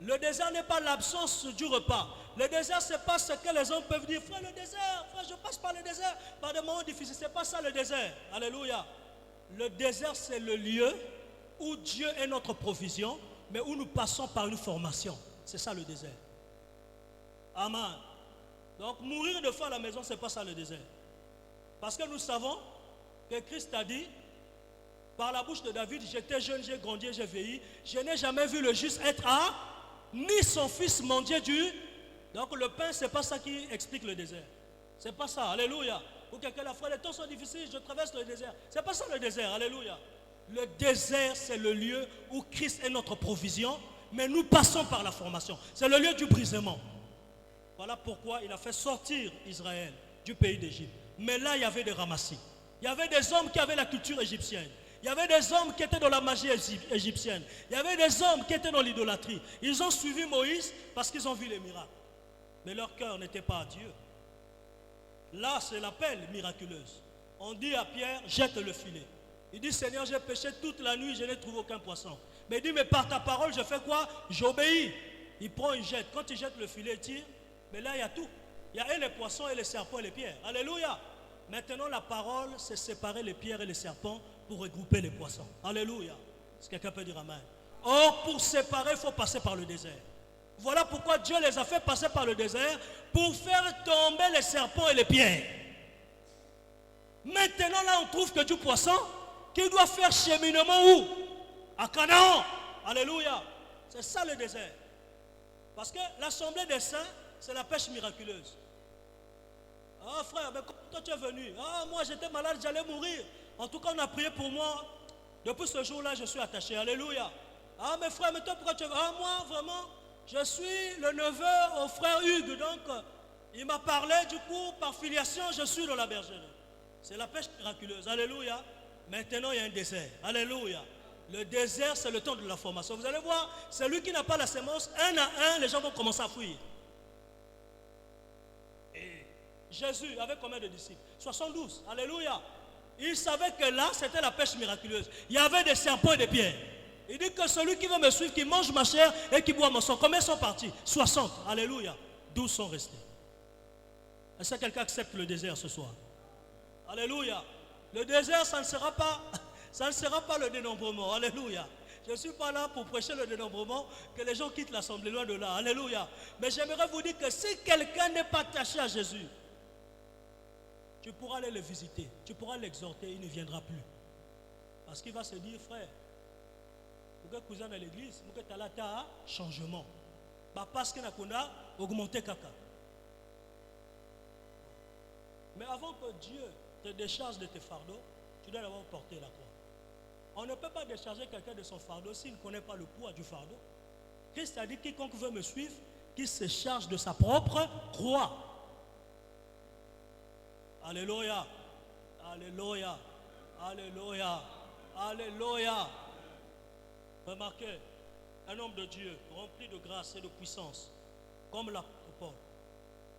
Le désert n'est pas l'absence du repas. Le désert, ce n'est pas ce que les hommes peuvent dire. Frère, le désert, frère, je passe par le désert, par des moments difficiles. Ce n'est pas ça le désert. Alléluia. Le désert, c'est le lieu où Dieu est notre provision, mais où nous passons par une formation. C'est ça le désert. Amen. Donc, mourir de faim à la maison, ce n'est pas ça le désert. Parce que nous savons que Christ a dit, par la bouche de David, j'étais jeune, j'ai grandi, j'ai vieilli. Je n'ai jamais vu le juste être à, ni son fils mendier du. Donc le pain, ce n'est pas ça qui explique le désert. Ce n'est pas ça, alléluia. Ou quelqu'un l'a fait, les temps sont difficiles, je traverse le désert. Ce n'est pas ça le désert, alléluia. Le désert, c'est le lieu où Christ est notre provision, mais nous passons par la formation. C'est le lieu du brisement. Voilà pourquoi il a fait sortir Israël du pays d'Égypte. Mais là, il y avait des ramassis. Il y avait des hommes qui avaient la culture égyptienne. Il y avait des hommes qui étaient dans la magie égyptienne. Il y avait des hommes qui étaient dans l'idolâtrie. Ils ont suivi Moïse parce qu'ils ont vu les miracles. Mais leur cœur n'était pas à Dieu. Là, c'est l'appel miraculeuse. On dit à Pierre, jette le filet. Il dit, Seigneur, j'ai péché toute la nuit, je n'ai trouvé aucun poisson. Mais il dit, mais par ta parole, je fais quoi? J'obéis. Il prend, il jette. Quand il jette le filet, il tire. Mais là, il y a tout. Il y a et les poissons, et les serpents, et les pierres. Alléluia. Maintenant, la parole, c'est séparer les pierres et les serpents pour regrouper les poissons. Alléluia. Est-ce que quelqu'un peut dire amen? Or, pour séparer, il faut passer par le désert. Voilà pourquoi Dieu les a fait passer par le désert pour faire tomber les serpents et les pierres. Maintenant, là, on trouve que du poisson qui doit faire cheminement où? À Canaan. Alléluia. C'est ça le désert. Parce que l'assemblée des saints, c'est la pêche miraculeuse. Ah frère, mais quand toi tu es venu? Ah moi j'étais malade, j'allais mourir. En tout cas on a prié pour moi. Depuis ce jour-là je suis attaché. Alléluia. Ah mais frère, mais toi pourquoi tu es venu? Ah moi vraiment, je suis le neveu au frère Hugues. Donc il m'a parlé, du coup par filiation je suis dans la bergerie. C'est la pêche miraculeuse. Alléluia. Maintenant il y a un désert. Alléluia. Le désert c'est le temps de la formation. Vous allez voir, celui qui n'a pas la sémence, un à un les gens vont commencer à fuir. Jésus avait combien de disciples? 72. Alléluia. Il savait que là, c'était la pêche miraculeuse. Il y avait des serpents et des pierres. Il dit que celui qui veut me suivre, qui mange ma chair et qui boit mon sang. Combien sont partis? 60. Alléluia. 12 sont restés. Est-ce que quelqu'un accepte le désert ce soir? Alléluia. Le désert, ça ne sera pas le dénombrement. Alléluia. Je ne suis pas là pour prêcher le dénombrement, que les gens quittent l'assemblée, loin de là. Alléluia. Mais j'aimerais vous dire que si quelqu'un n'est pas attaché à Jésus, tu pourras aller le visiter, tu pourras l'exhorter, il ne viendra plus. Parce qu'il va se dire, frère, vous êtes cousin à l'église, vous êtes à la changement. Parce qu'il a augmenté caca. Mais avant que Dieu te décharge de tes fardeaux, tu dois d'abord porter la croix. On ne peut pas décharger quelqu'un de son fardeau s'il ne connaît pas le poids du fardeau. Christ a dit, quiconque veut me suivre, qu'il se charge de sa propre croix. Alléluia, alléluia, alléluia, alléluia. Remarquez, un homme de Dieu rempli de grâce et de puissance, comme l'apôtre Paul,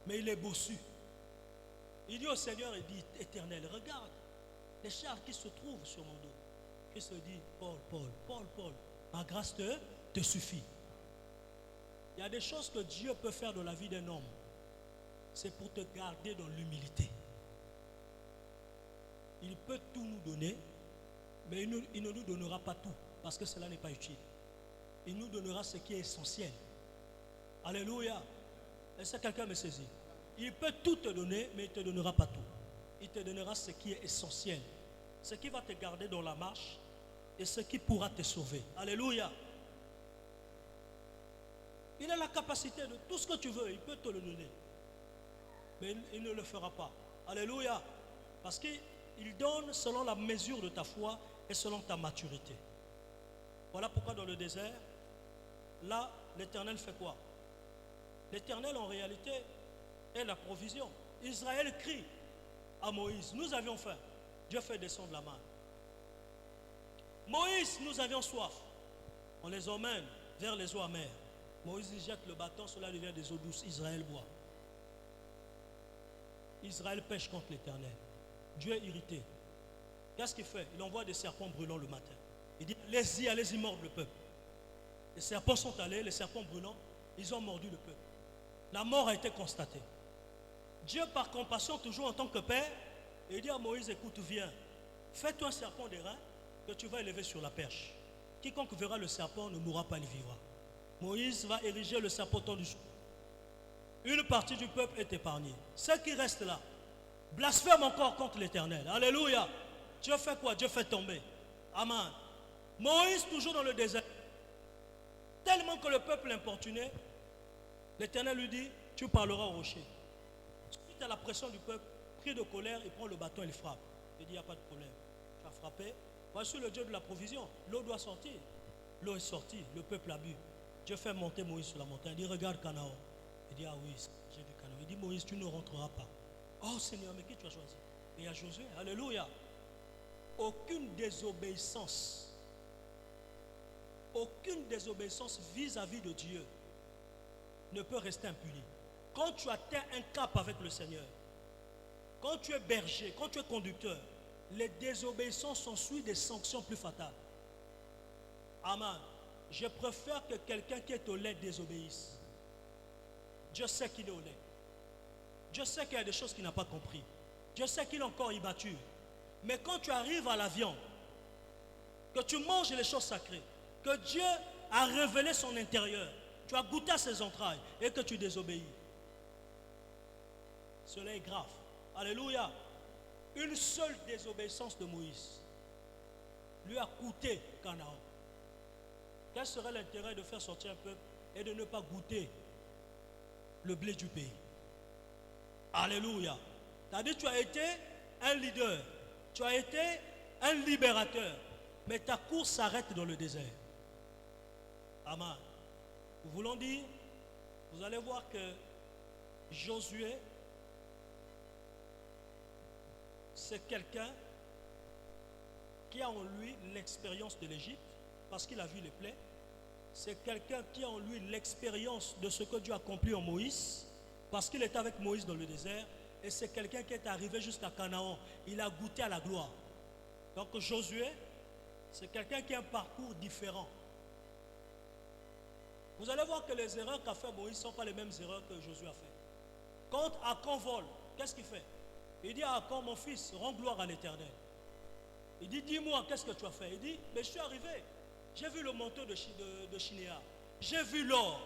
mais il est bossu. Il dit au Seigneur, il dit, Éternel, regarde les charges qui se trouvent sur mon dos. Il se dit, Paul, ma grâce te suffit. Il y a des choses que Dieu peut faire dans la vie d'un homme. C'est pour te garder dans l'humilité. Il peut tout nous donner, mais il ne nous donnera pas tout, parce que cela n'est pas utile. Il nous donnera ce qui est essentiel. Alléluia. Est-ce que quelqu'un me saisit? Il peut tout te donner, mais il ne te donnera pas tout. Il te donnera ce qui est essentiel. ce qui va te garder dans la marche et ce qui pourra te sauver. Alléluia. Il a la capacité de tout ce que tu veux, il peut te le donner. Mais il ne le fera pas. Alléluia. Parce qu'il donne selon la mesure de ta foi et selon ta maturité. Voilà pourquoi dans le désert, là, l'Éternel fait quoi? L'Éternel en réalité est la provision. Israël crie à Moïse, nous avions faim, Dieu fait descendre la manne. Moïse, nous avions soif, on les emmène vers les eaux amères. Moïse jette le bâton, cela devient des eaux douces, Israël boit. Israël pêche contre l'Éternel. Dieu est irrité. Qu'est-ce qu'il fait? Il envoie des serpents brûlants le matin. Il dit, allez-y mordre le peuple. Les serpents sont allés, les serpents brûlants, ils ont mordu le peuple. La mort a été constatée. Dieu, par compassion, toujours en tant que Père, il dit à Moïse, écoute, viens, fais-toi un serpent d'airain que tu vas élever sur la perche. Quiconque verra le serpent ne mourra pas, il vivra. Moïse va ériger le serpent du jour. Une partie du peuple est épargnée. Ceux qui restent là blasphèment encore contre l'Éternel. Alléluia. Dieu fait quoi? Dieu fait tomber. Amen. Moïse, toujours dans le désert, tellement que le peuple l'importunait, l'Éternel lui dit, tu parleras au rocher. Suite à la pression du peuple, pris de colère, il prend le bâton et il frappe. Il dit, il n'y a pas de problème. Tu as frappé. Voici le Dieu de la provision. L'eau doit sortir. L'eau est sortie. Le peuple a bu. Dieu fait monter Moïse sur la montagne. Il dit, regarde Canaan. Il dit, ah oui, j'ai vu Canaan. Il dit, Moïse, tu ne rentreras pas. Oh Seigneur, mais qui tu as choisi? Et il y a Josué. Alléluia. Aucune désobéissance vis-à-vis de Dieu ne peut rester impunie. Quand tu atteins un cap avec le Seigneur, quand tu es berger, quand tu es conducteur, les désobéissances sont suivies des sanctions plus fatales. Amen. Je préfère que quelqu'un qui est au lait désobéisse. Dieu sait qu'il est au lait. Dieu sait qu'il y a des choses qu'il n'a pas compris. Dieu sait qu'il est encore immature. Mais quand tu arrives à la viande, que tu manges les choses sacrées, que Dieu a révélé son intérieur, tu as goûté à ses entrailles et que tu désobéis, cela est grave. Alléluia. Une seule désobéissance de Moïse lui a coûté Canaan. Quel serait l'intérêt de faire sortir un peuple et de ne pas goûter le blé du pays? Alléluia. C'est-à-dire, tu as été un leader, tu as été un libérateur, mais ta course s'arrête dans le désert. Amen. Nous voulons dire, vous allez voir que Josué, c'est quelqu'un qui a en lui l'expérience de l'Égypte, parce qu'il a vu les plaies. C'est quelqu'un qui a en lui l'expérience de ce que Dieu a accompli en Moïse, parce qu'il était avec Moïse dans le désert. Et c'est quelqu'un qui est arrivé jusqu'à Canaan. Il a goûté à la gloire. Donc Josué, c'est quelqu'un qui a un parcours différent. Vous allez voir que les erreurs qu'a fait Moïse ne sont pas les mêmes erreurs que Josué a fait. Quand Achan vole, qu'est-ce qu'il fait? Il dit à Achan, mon fils, rends gloire à l'Éternel. Il dit, dis-moi, qu'est-ce que tu as fait? Il dit, mais je suis arrivé. J'ai vu le manteau de Shinéa. J'ai vu l'or.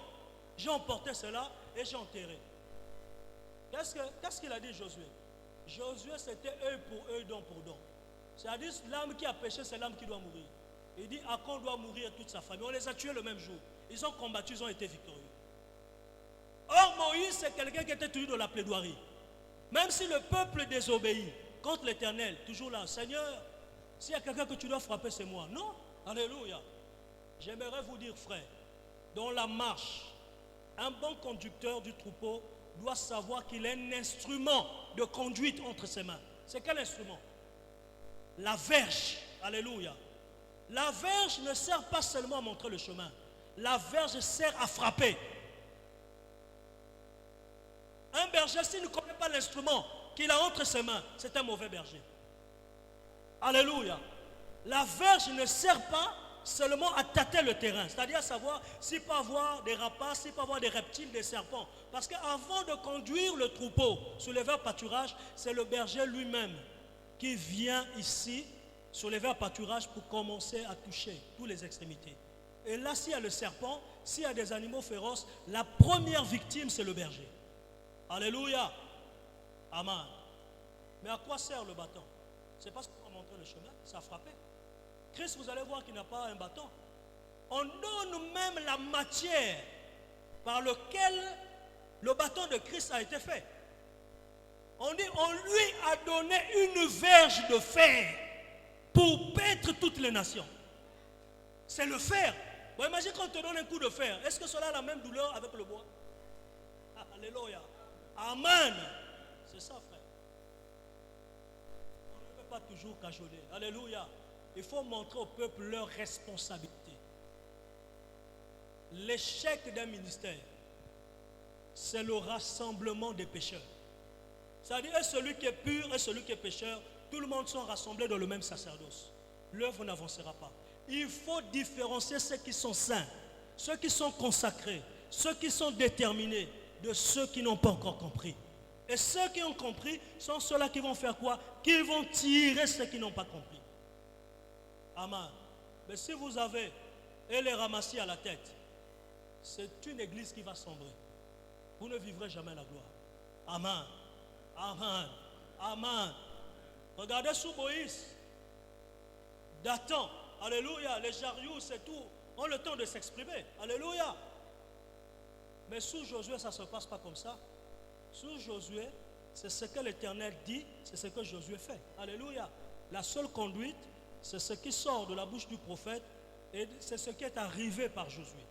J'ai emporté cela et j'ai enterré. Qu'est-ce qu'il a dit Josué? Josué, c'était œil pour œil, dent pour dent. C'est-à-dire, l'âme qui a péché, c'est l'âme qui doit mourir. Il dit, Achan doit mourir toute sa famille. On les a tués le même jour. Ils ont combattu, ils ont été victorieux. Or, Moïse, c'est quelqu'un qui était toujours dans la plaidoirie. Même si le peuple désobéit contre l'Éternel, toujours là, Seigneur, s'il y a quelqu'un que tu dois frapper, c'est moi. Non, alléluia. J'aimerais vous dire, frère, dans la marche, un bon conducteur du troupeau doit savoir qu'il a un instrument de conduite entre ses mains. C'est quel instrument? La verge. Alléluia. La verge ne sert pas seulement à montrer le chemin. La verge sert à frapper. Un berger, s'il ne connaît pas l'instrument qu'il a entre ses mains, c'est un mauvais berger. Alléluia. La verge ne sert pas seulement à tâter le terrain, c'est-à-dire à savoir s'il peut avoir des rapaces, s'il peut avoir des reptiles, des serpents. Parce qu'avant de conduire le troupeau sur les verts pâturages, c'est le berger lui-même qui vient ici sur les verts pâturages pour commencer à toucher toutes les extrémités. Et là, s'il y a le serpent, s'il y a des animaux féroces, la première victime, c'est le berger. Alléluia. Amen. Mais à quoi sert le bâton? C'est parce qu'on montré le chemin, ça a frappé. Christ, vous allez voir qu'il n'a pas un bâton. On donne même la matière par laquelle le bâton de Christ a été fait. On dit, on lui a donné une verge de fer pour paître toutes les nations. C'est le fer. Bon, imagine qu'on te donne un coup de fer. Est-ce que cela a la même douleur avec le bois? Alléluia. Amen. C'est ça, frère. On ne peut pas toujours cajoler. Alléluia. Il faut montrer au peuple leur responsabilité. L'échec d'un ministère, c'est le rassemblement des pécheurs. C'est-à-dire, celui qui est pur et celui qui est pécheur, tout le monde sont rassemblés dans le même sacerdoce. L'œuvre n'avancera pas. Il faut différencier ceux qui sont saints, ceux qui sont consacrés, ceux qui sont déterminés, de ceux qui n'ont pas encore compris. Et ceux qui ont compris sont ceux-là qui vont faire quoi? Qui vont tirer ceux qui n'ont pas compris. Amen. Mais si vous avez et les ramassis à la tête, c'est une église qui va sombrer. Vous ne vivrez jamais la gloire. Amen. Amen. Amen. Regardez sous Moïse, Dathan, alléluia, les chariots, c'est tout, ont le temps de s'exprimer. Alléluia. Mais sous Josué, ça ne se passe pas comme ça. Sous Josué, c'est ce que l'Éternel dit, c'est ce que Josué fait. Alléluia. La seule conduite, c'est ce qui sort de la bouche du prophète et c'est ce qui est arrivé par Josué.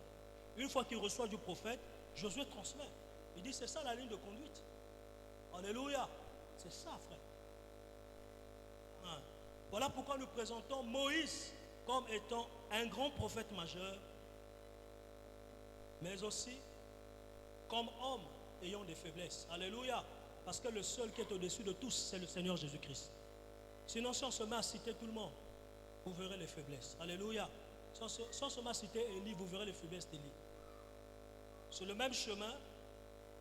Une fois qu'il reçoit du prophète, Josué transmet. Il dit, c'est ça la ligne de conduite. Alléluia. C'est ça, frère. Voilà pourquoi nous présentons Moïse comme étant un grand prophète majeur, mais aussi comme homme ayant des faiblesses. Alléluia. Parce que le seul qui est au-dessus de tous, c'est le Seigneur Jésus-Christ. Sinon, si on se met à citer tout le monde, vous verrez les faiblesses. Alléluia. Si on se met à citer Élie, vous verrez les faiblesses d'Élie. Sur le même chemin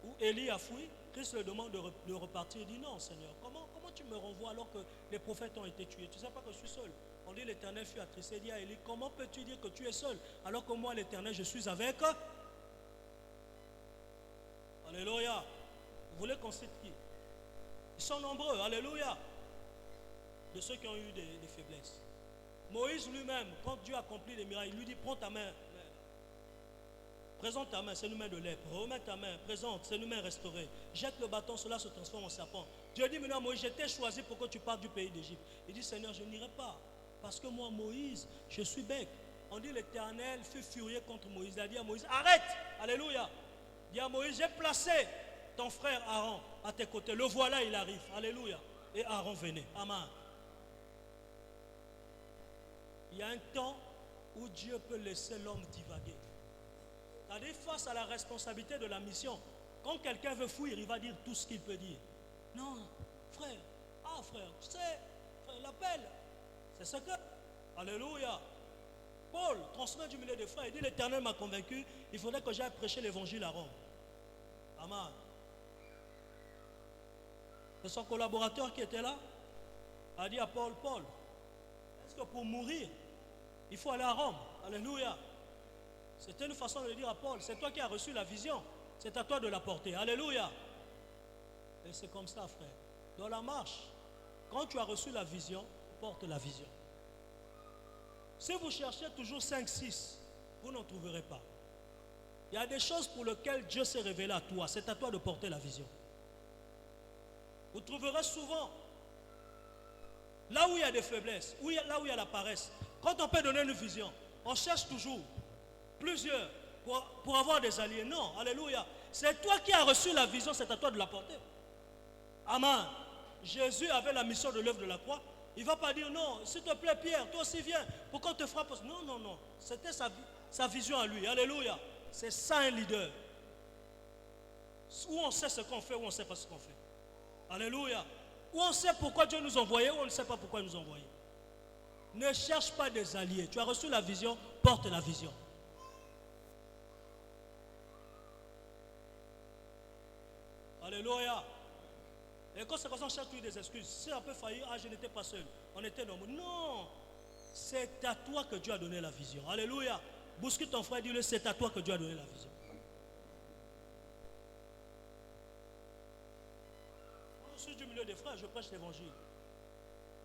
où Élie a fui, Christ le demande de repartir. Il dit, non, Seigneur, comment tu me renvoies alors que les prophètes ont été tués? Tu ne sais pas que je suis seul. On dit, l'Éternel fut attristé. Il dit à Élie, comment peux-tu dire que tu es seul alors que moi, l'Éternel, je suis avec eux? Alléluia. Vous voulez qu'on cite qui? Ils sont nombreux. Alléluia. De ceux qui ont eu des faiblesses. Moïse lui-même, quand Dieu accomplit les miracles, il lui dit, prends ta main. Présente ta main, c'est une main de lèpre. Remets ta main, présente, c'est une main restaurée. Jette le bâton, cela se transforme en serpent. Dieu dit maintenant, Moïse, je t'ai choisi pour que tu partes du pays d'Égypte. Il dit, Seigneur, je n'irai pas. Parce que moi, Moïse, je suis bec. On dit, l'Éternel fut furieux contre Moïse. Il a dit à Moïse, arrête. Alléluia. Il dit à Moïse, j'ai placé ton frère Aaron à tes côtés. Le voilà, il arrive. Alléluia. Et Aaron venait. Amen. Il y a un temps où Dieu peut laisser l'homme divaguer. C'est-à-dire face à la responsabilité de la mission, quand quelqu'un veut fuir, il va dire tout ce qu'il peut dire. Non, frère, frère, tu sais, frère, l'appel, c'est ce que, alléluia. Paul transmet du milieu des frères, il dit, l'Éternel m'a convaincu, il faudrait que j'aille prêcher l'évangile à Rome. Amen. C'est son collaborateur qui était là, a dit à Paul, est-ce que pour mourir, il faut aller à Rome? Alléluia. C'était une façon de dire à Paul, c'est toi qui as reçu la vision, c'est à toi de la porter. Alléluia. Et c'est comme ça, frère. Dans la marche, quand tu as reçu la vision, porte la vision. Si vous cherchez toujours 5, 6, vous n'en trouverez pas. Il y a des choses pour lesquelles Dieu s'est révélé à toi, c'est à toi de porter la vision. Vous trouverez souvent, là où il y a des faiblesses, là où il y a la paresse, quand on peut donner une vision, on cherche toujours plusieurs pour avoir des alliés. Non, alléluia. C'est toi qui as reçu la vision, c'est à toi de la porter. Amen. Jésus avait la mission de l'œuvre de la croix. Il ne va pas dire non, s'il te plaît Pierre, toi aussi viens, pourquoi on te frappe? Non, non, non. C'était sa vision à lui. Alléluia. C'est ça un leader. Où on sait ce qu'on fait, où on ne sait pas ce qu'on fait. Alléluia. Où on sait pourquoi Dieu nous envoyait, où on ne sait pas pourquoi il nous envoyait. Ne cherche pas des alliés. Tu as reçu la vision, porte la vision. Alléluia. Et quand c'est comme ça, on cherche toujours des excuses. Si on peut faillir, je n'étais pas seul. On était nombreux. Non. C'est à toi que Dieu a donné la vision. Alléluia. Bouscule ton frère et dis-le, c'est à toi que Dieu a donné la vision. Moi, je suis du milieu des frères, je prêche l'évangile.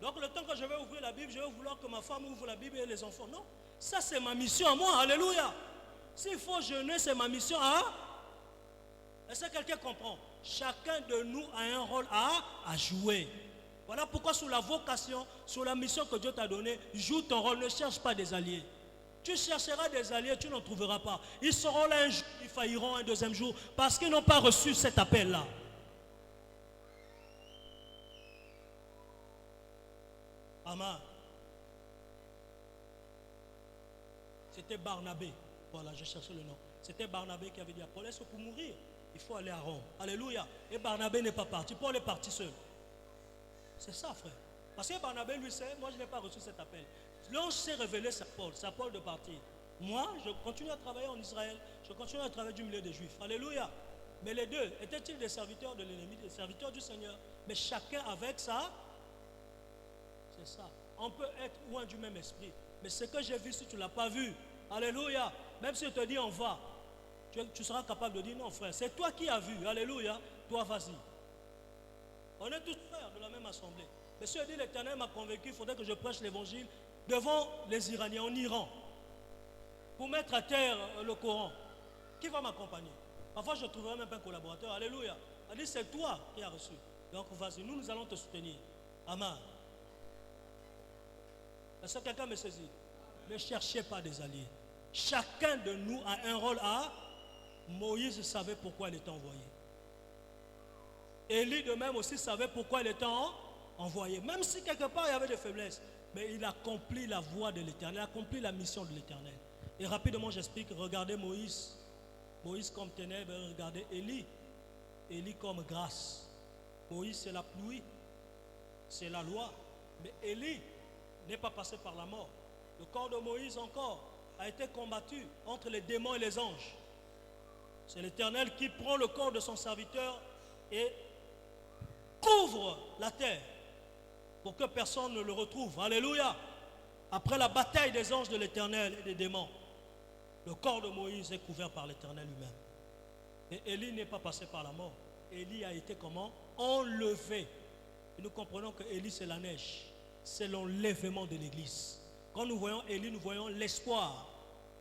Donc le temps que je vais ouvrir la Bible, je vais vouloir que ma femme ouvre la Bible et les enfants. Non, ça c'est ma mission à moi. Alléluia. S'il faut jeûner, c'est ma mission à... Est-ce que quelqu'un comprend? Chacun de nous a un rôle à jouer. Voilà pourquoi sur la vocation, sur la mission que Dieu t'a donnée, joue ton rôle, ne cherche pas des alliés. Tu chercheras des alliés, tu n'en trouveras pas. Ils seront là un jour, ils failliront un deuxième jour, parce qu'ils n'ont pas reçu cet appel-là. Amen. C'était Barnabé. Voilà, je cherchais le nom. C'était Barnabé qui avait dit à Paul, est-ce que pour mourir, il faut aller à Rome. Alléluia. Et Barnabé n'est pas parti. Paul est parti seul. C'est ça, frère. Parce que Barnabé lui sait, moi je n'ai pas reçu cet appel. L'ange s'est révélé, c'est Paul de partir. Moi, je continue à travailler en Israël. Je continue à travailler du milieu des Juifs. Alléluia. Mais les deux, étaient-ils des serviteurs de l'ennemi, des serviteurs du Seigneur? Mais chacun avec ça. C'est ça. On peut être loin du même esprit. Mais ce que j'ai vu, si tu ne l'as pas vu, alléluia, même si je te dis on va, tu seras capable de dire non frère, c'est toi qui as vu, alléluia, toi vas-y. On est tous frères de la même assemblée. Mais si je dis l'Éternel m'a convaincu, il faudrait que je prêche l'évangile devant les Iraniens en Iran, pour mettre à terre le Coran. Qui va m'accompagner? Parfois je ne trouverai même pas un collaborateur, alléluia. Elle dit c'est toi qui as reçu. Donc vas-y, nous allons te soutenir. Amen. Est-ce que quelqu'un me saisit? Ne cherchez pas des alliés. Chacun de nous a un rôle à... Moïse savait pourquoi il était envoyé. Élie de même aussi savait pourquoi il était envoyé. Même si quelque part il y avait des faiblesses. Mais il accomplit la voie de l'Éternel. Il accomplit la mission de l'Éternel. Et rapidement j'explique. Regardez Moïse. Moïse comme ténèbres. Regardez Élie. Élie comme grâce. Moïse c'est la pluie. C'est la loi. Mais Élie n'est pas passé par la mort. Le corps de Moïse encore a été combattu entre les démons et les anges. C'est l'Éternel qui prend le corps de son serviteur et couvre la terre pour que personne ne le retrouve. Alléluia. Après la bataille des anges de l'Éternel et des démons, le corps de Moïse est couvert par l'Éternel lui-même. Et Élie n'est pas passé par la mort. Élie a été comment? Enlevé. Et nous comprenons que Élie c'est la neige. C'est l'enlèvement de l'Église. Quand nous voyons Élie, nous voyons l'espoir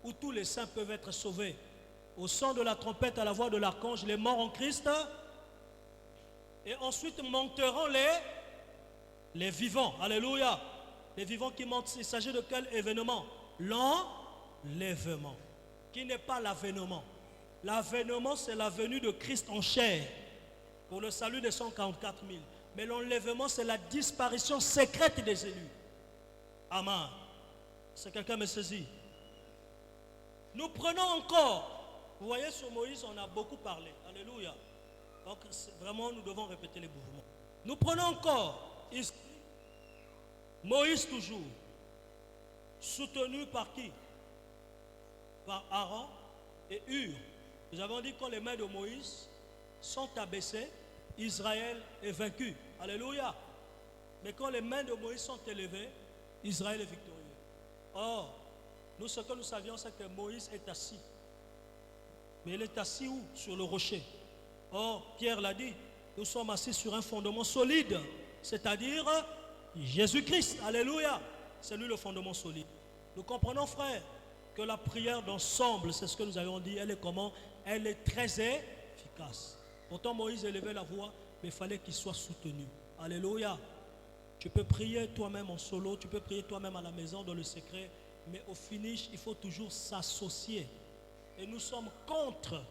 où tous les saints peuvent être sauvés. Au son de la trompette, à la voix de l'archange, les morts en Christ. Et ensuite monteront les vivants. Alléluia. Les vivants qui montent, il s'agit de quel événement? L'enlèvement. Qui n'est pas l'avènement. L'avènement, c'est la venue de Christ en chair pour le salut des 144 000. Mais l'enlèvement, c'est la disparition secrète des élus. Amen. C'est quelqu'un me saisit. Nous prenons encore. Vous voyez, sur Moïse, on a beaucoup parlé. Alléluia. Donc, vraiment, nous devons répéter les mouvements. Nous prenons encore ici, Moïse toujours, soutenu par qui? Par Aaron et Hur. Nous avons dit que quand les mains de Moïse sont abaissées, Israël est vaincu. Alléluia. Mais quand les mains de Moïse sont élevées, Israël est victorieux. Or, nous, ce que nous savions, c'est que Moïse est assis. Mais il est assis où? Sur le rocher. Or, Pierre l'a dit, nous sommes assis sur un fondement solide, c'est-à-dire Jésus-Christ. Alléluia. C'est lui le fondement solide. Nous comprenons, frère, que la prière d'ensemble, c'est ce que nous avons dit, elle est comment? Elle est très efficace. Pourtant, Moïse élevait la voix, mais il fallait qu'il soit soutenu. Alléluia. Tu peux prier toi-même en solo, tu peux prier toi-même à la maison dans le secret, mais au finish, il faut toujours s'associer. Et nous sommes contre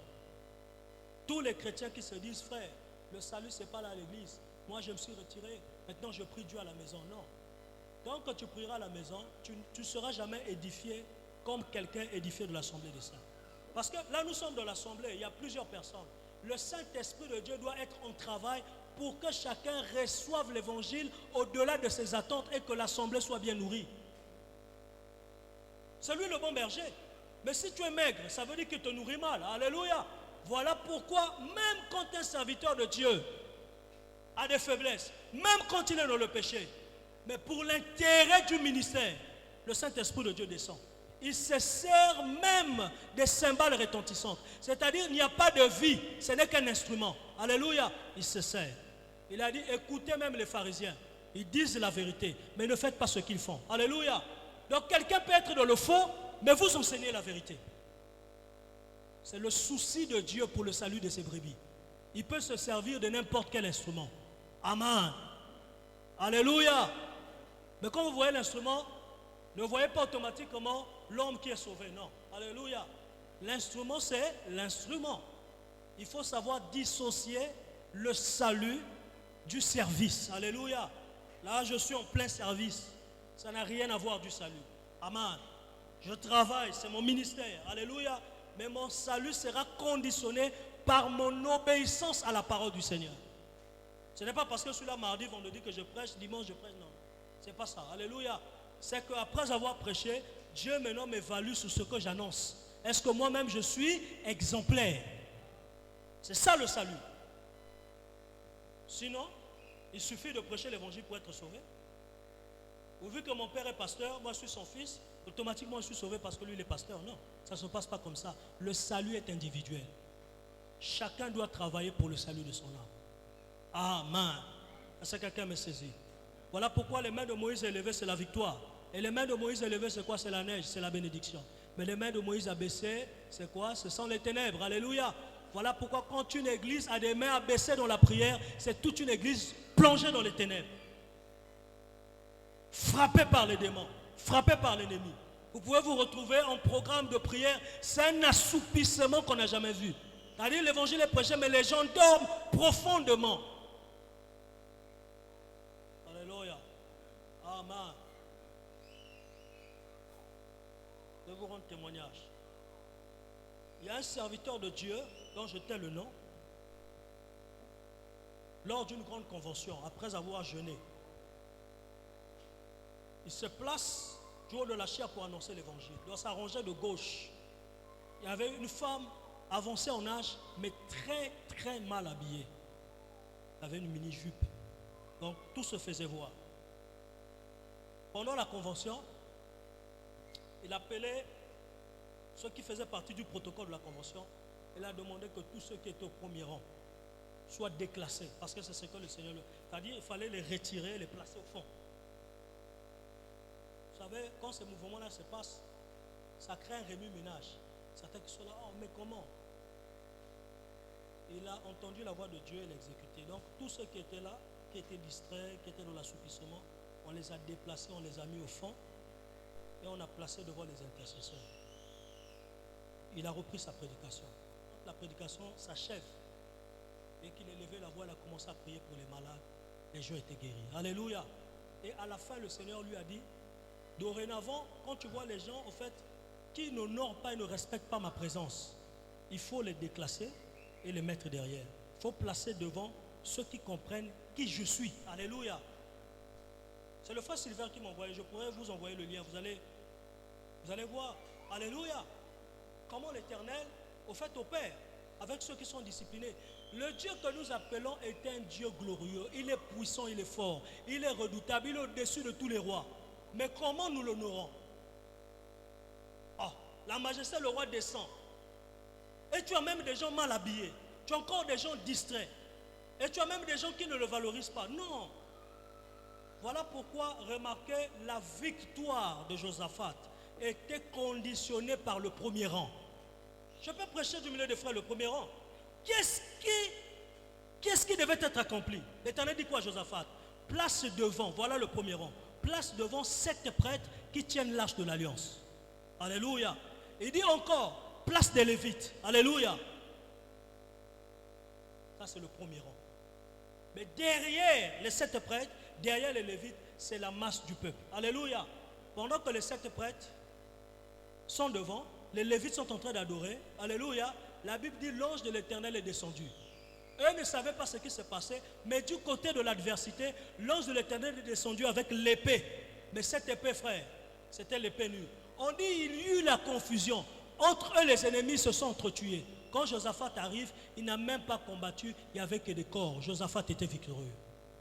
tous les chrétiens qui se disent, frère, le salut, ce n'est pas là à l'église. Moi, je me suis retiré, maintenant je prie Dieu à la maison. Non. Tant que tu prieras à la maison, tu ne seras jamais édifié comme quelqu'un édifié de l'assemblée des saints. Parce que là, nous sommes dans l'assemblée, il y a plusieurs personnes. Le Saint-Esprit de Dieu doit être en travail pour que chacun reçoive l'évangile au-delà de ses attentes et que l'assemblée soit bien nourrie. C'est lui le bon berger. Mais si tu es maigre, ça veut dire qu'il te nourrit mal. Alléluia. Voilà pourquoi, même quand un serviteur de Dieu a des faiblesses, même quand il est dans le péché, mais pour l'intérêt du ministère, le Saint-Esprit de Dieu descend. Il se sert même des cymbales retentissantes. C'est-à-dire, il n'y a pas de vie, ce n'est qu'un instrument. Alléluia. Il se sert. Il a dit, écoutez même les pharisiens. Ils disent la vérité, mais ne faites pas ce qu'ils font. Alléluia. Donc quelqu'un peut être dans le faux, mais vous enseignez la vérité. C'est le souci de Dieu pour le salut de ses brebis. Il peut se servir de n'importe quel instrument. Amen. Alléluia. Mais quand vous voyez l'instrument, ne voyez pas automatiquement l'homme qui est sauvé. Non. Alléluia. L'instrument, c'est l'instrument. Il faut savoir dissocier le salut du service. Alléluia. Là, je suis en plein service. Ça n'a rien à voir du salut. Amen. Je travaille, c'est mon ministère. Alléluia. Mais mon salut sera conditionné par mon obéissance à la parole du Seigneur. Ce n'est pas parce que je suis là mardi, vendredi que je prêche, dimanche je prêche. Non, c'est pas ça. Alléluia. C'est qu'après avoir prêché, Dieu maintenant m'évalue sur ce que j'annonce. Est-ce que moi-même je suis exemplaire? C'est ça le salut. Sinon, il suffit de prêcher l'évangile pour être sauvé. Ou vu que mon père est pasteur, moi je suis son fils, automatiquement je suis sauvé parce que lui il est pasteur. Non, ça ne se passe pas comme ça. Le salut est individuel. Chacun doit travailler pour le salut de son âme. Amen. Est-ce que quelqu'un me saisit? Voilà pourquoi les mains de Moïse élevées, c'est la victoire. Et les mains de Moïse élevées, c'est quoi? C'est la neige, c'est la bénédiction. Mais les mains de Moïse abaissées, c'est quoi? Ce sont les ténèbres. Alléluia. Voilà pourquoi quand une église a des mains abaissées dans la prière, c'est toute une église plongée dans les ténèbres. Frappée par les démons, frappée par l'ennemi. Vous pouvez vous retrouver en programme de prière, c'est un assoupissement qu'on n'a jamais vu. C'est-à-dire l'évangile est prêché, mais les gens dorment profondément. Alléluia. Amen. Je vais vous rendre témoignage. Il y a un serviteur de Dieu dont je tais le nom. Lors d'une grande convention, après avoir jeûné, il se place du haut de la chaire pour annoncer l'évangile. Dans sa rangée de gauche, il y avait une femme avancée en âge, mais très très mal habillée. Elle avait une mini-jupe. Donc tout se faisait voir. Pendant la convention, il appelait ceux qui faisaient partie du protocole de la convention. Il a demandé que tous ceux qui étaient au premier rang soient déclassés. Parce que c'est ce que le Seigneur... C'est-à-dire qu'il fallait les retirer, les placer au fond. Vous savez, quand ces mouvements-là se passent, ça crée un remue-ménage. Certains qui sont là, oh mais comment? Il a entendu la voix de Dieu et l'exécuté. Donc tous ceux qui étaient là, qui étaient distraits, qui étaient dans l'assoupissement, on les a déplacés, on les a mis au fond et on a placé devant les intercesseurs. Il a repris sa prédication. Quand la prédication s'achève et qu'il a levé la voix, il a commencé à prier pour les malades. Les gens étaient guéris. Alléluia. Et à la fin, le Seigneur lui a dit, dorénavant, quand tu vois les gens, en fait, qui n'honorent pas et ne respectent pas ma présence, il faut les déclasser et les mettre derrière. Il faut placer devant ceux qui comprennent qui je suis. Alléluia. C'est le frère Sylvain qui m'a envoyé. Je pourrais vous envoyer le lien. Vous allez voir. Alléluia. Comment l'Éternel, au fait, opère avec ceux qui sont disciplinés. Le Dieu que nous appelons est un Dieu glorieux. Il est puissant, il est fort. Il est redoutable. Il est au-dessus de tous les rois. Mais comment nous l'honorons? Oh, la majesté, le roi descend. Et tu as même des gens mal habillés. Tu as encore des gens distraits. Et tu as même des gens qui ne le valorisent pas. Non. Voilà pourquoi, remarquez, la victoire de Josaphat était conditionnée par le premier rang. Je peux prêcher du milieu des frères le premier rang. Qu'est-ce qui devait être accompli? L'Éternel dit quoi à Josaphat? Place devant, voilà le premier rang. Place devant 7 prêtres qui tiennent l'arche de l'alliance. Alléluia. Il dit encore, place des Lévites. Alléluia. Ça c'est le premier rang. Mais derrière les 7 prêtres, derrière les Lévites, c'est la masse du peuple. Alléluia. Pendant que les 7 prêtres sont devant, les Lévites sont en train d'adorer. Alléluia. La Bible dit l'ange de l'Éternel est descendu. Eux ne savaient pas ce qui se passait, mais du côté de l'adversité, l'ange de l'Éternel est descendu avec l'épée. Mais cette épée, frère, c'était l'épée nue. On dit il y eut la confusion. Entre eux, les ennemis se sont entretués. Quand Josaphat arrive, il n'a même pas combattu, il n'y avait que des corps. Josaphat était victorieux.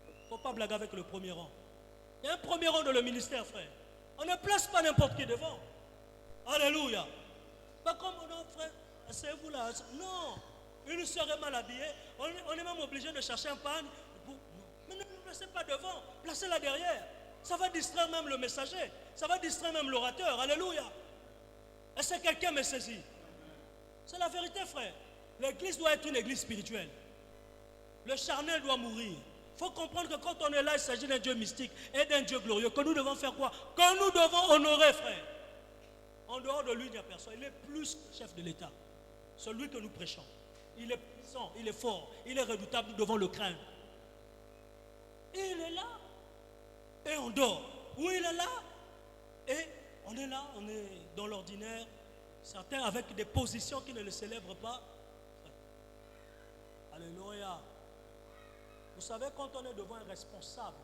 Il ne faut pas blaguer avec le premier rang. Il y a un premier rang dans le ministère, frère. On ne place pas n'importe qui devant. Alléluia. Pas comme non, frère, asseyez-vous là. Non. Une sœur est mal habillée. On est même obligé de chercher un panne. Mais placez pas devant, placez-la derrière. Ça va distraire même le messager. Ça va distraire même l'orateur. Alléluia. Est-ce que quelqu'un me saisit? C'est la vérité, frère. L'église doit être une église spirituelle. Le charnel doit mourir. Il faut comprendre que quand on est là, il s'agit d'un Dieu mystique et d'un Dieu glorieux. Que nous devons faire quoi? Que nous devons honorer, frère. En dehors de lui, il n'y a personne. Il est plus que chef de l'État. Celui que nous prêchons. Il est puissant, il est fort, il est redoutable, nous devons le craindre. Et il est là. Et on dort. Oui, il est là. Et on est là, on est dans l'ordinaire. Certains avec des positions qui ne le célèbrent pas. Alléluia. Vous savez, quand on est devant un responsable,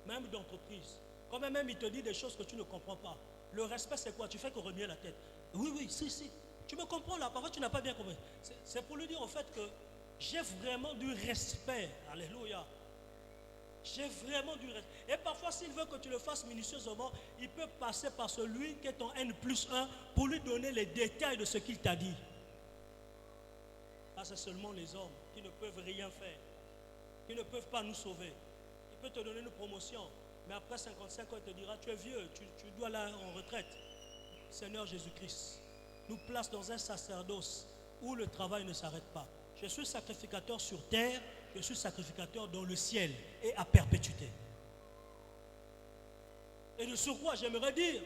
même d'entreprise, quand même il te dit des choses que tu ne comprends pas, le respect c'est quoi? Tu fais que remuer la tête. Oui, si. Tu me comprends là, parfois tu n'as pas bien compris. C'est pour lui dire au fait que j'ai vraiment du respect. Alléluia. J'ai vraiment du respect. Et parfois, s'il veut que tu le fasses minutieusement, il peut passer par celui qui est ton N+1 pour lui donner les détails de ce qu'il t'a dit. Là, c'est seulement les hommes qui ne peuvent rien faire, qui ne peuvent pas nous sauver. Il peut te donner une promotion, mais après 55 ans, il te dira, tu es vieux, tu dois aller en retraite. Seigneur Jésus-Christ nous place dans un sacerdoce où le travail ne s'arrête pas. Je suis sacrificateur sur terre, je suis sacrificateur dans le ciel et à perpétuité. Et de surcroît, j'aimerais dire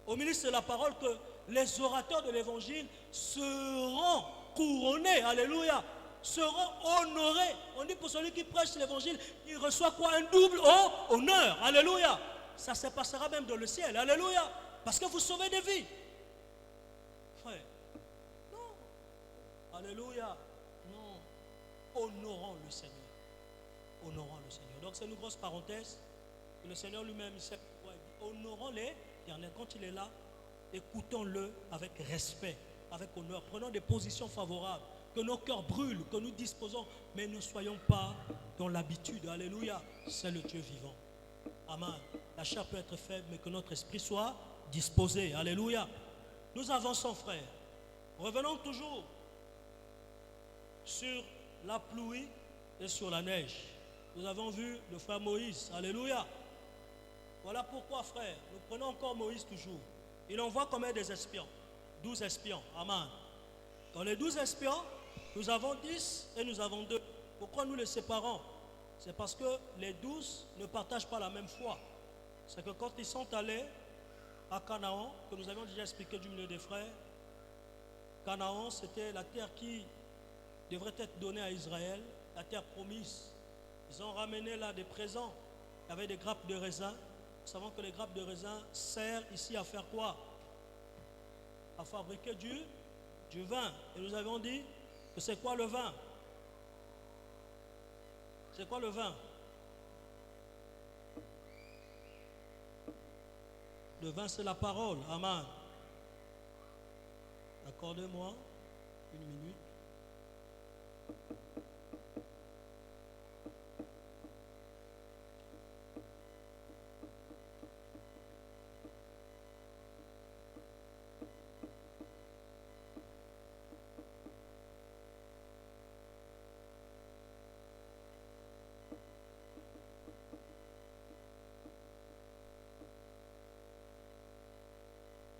au ministre de la parole que les orateurs de l'évangile seront couronnés, alléluia, seront honorés. On dit pour celui qui prêche l'évangile, il reçoit quoi? Un double honneur, alléluia. Ça se passera même dans le ciel, alléluia, parce que vous sauvez des vies. Frère, non, alléluia, non, honorons le Seigneur. Honorons le Seigneur. Donc c'est une grosse parenthèse. Le Seigneur lui-même, il sait pourquoi. Il dit, honorons l'Éternel. Quand il est là, écoutons-le avec respect, avec honneur. Prenons des positions favorables. Que nos cœurs brûlent, que nous disposons, mais ne soyons pas dans l'habitude. Alléluia. C'est le Dieu vivant. Amen. La chair peut être faible, mais que notre esprit soit disposé. Alléluia. Nous avançons, frères. Revenons toujours sur la pluie et sur la neige. Nous avons vu le frère Moïse. Alléluia. Voilà pourquoi, frère, nous prenons encore Moïse toujours. Il envoie combien des espions? 12 espions. Amen. Dans les 12 espions, nous avons 10 et nous avons 2. Pourquoi nous les séparons? C'est parce que les 12 ne partagent pas la même foi. C'est que quand ils sont allés à Canaan, que nous avions déjà expliqué du milieu des frères, Canaan, c'était la terre qui devrait être donnée à Israël, la terre promise. Ils ont ramené là des présents. Il y avait des grappes de raisin. Nous savons que les grappes de raisin servent ici à faire quoi? À fabriquer du vin. Et nous avons dit que c'est quoi le vin? C'est quoi le vin? Le vin, c'est la parole. Amen. Accordez-moi une minute.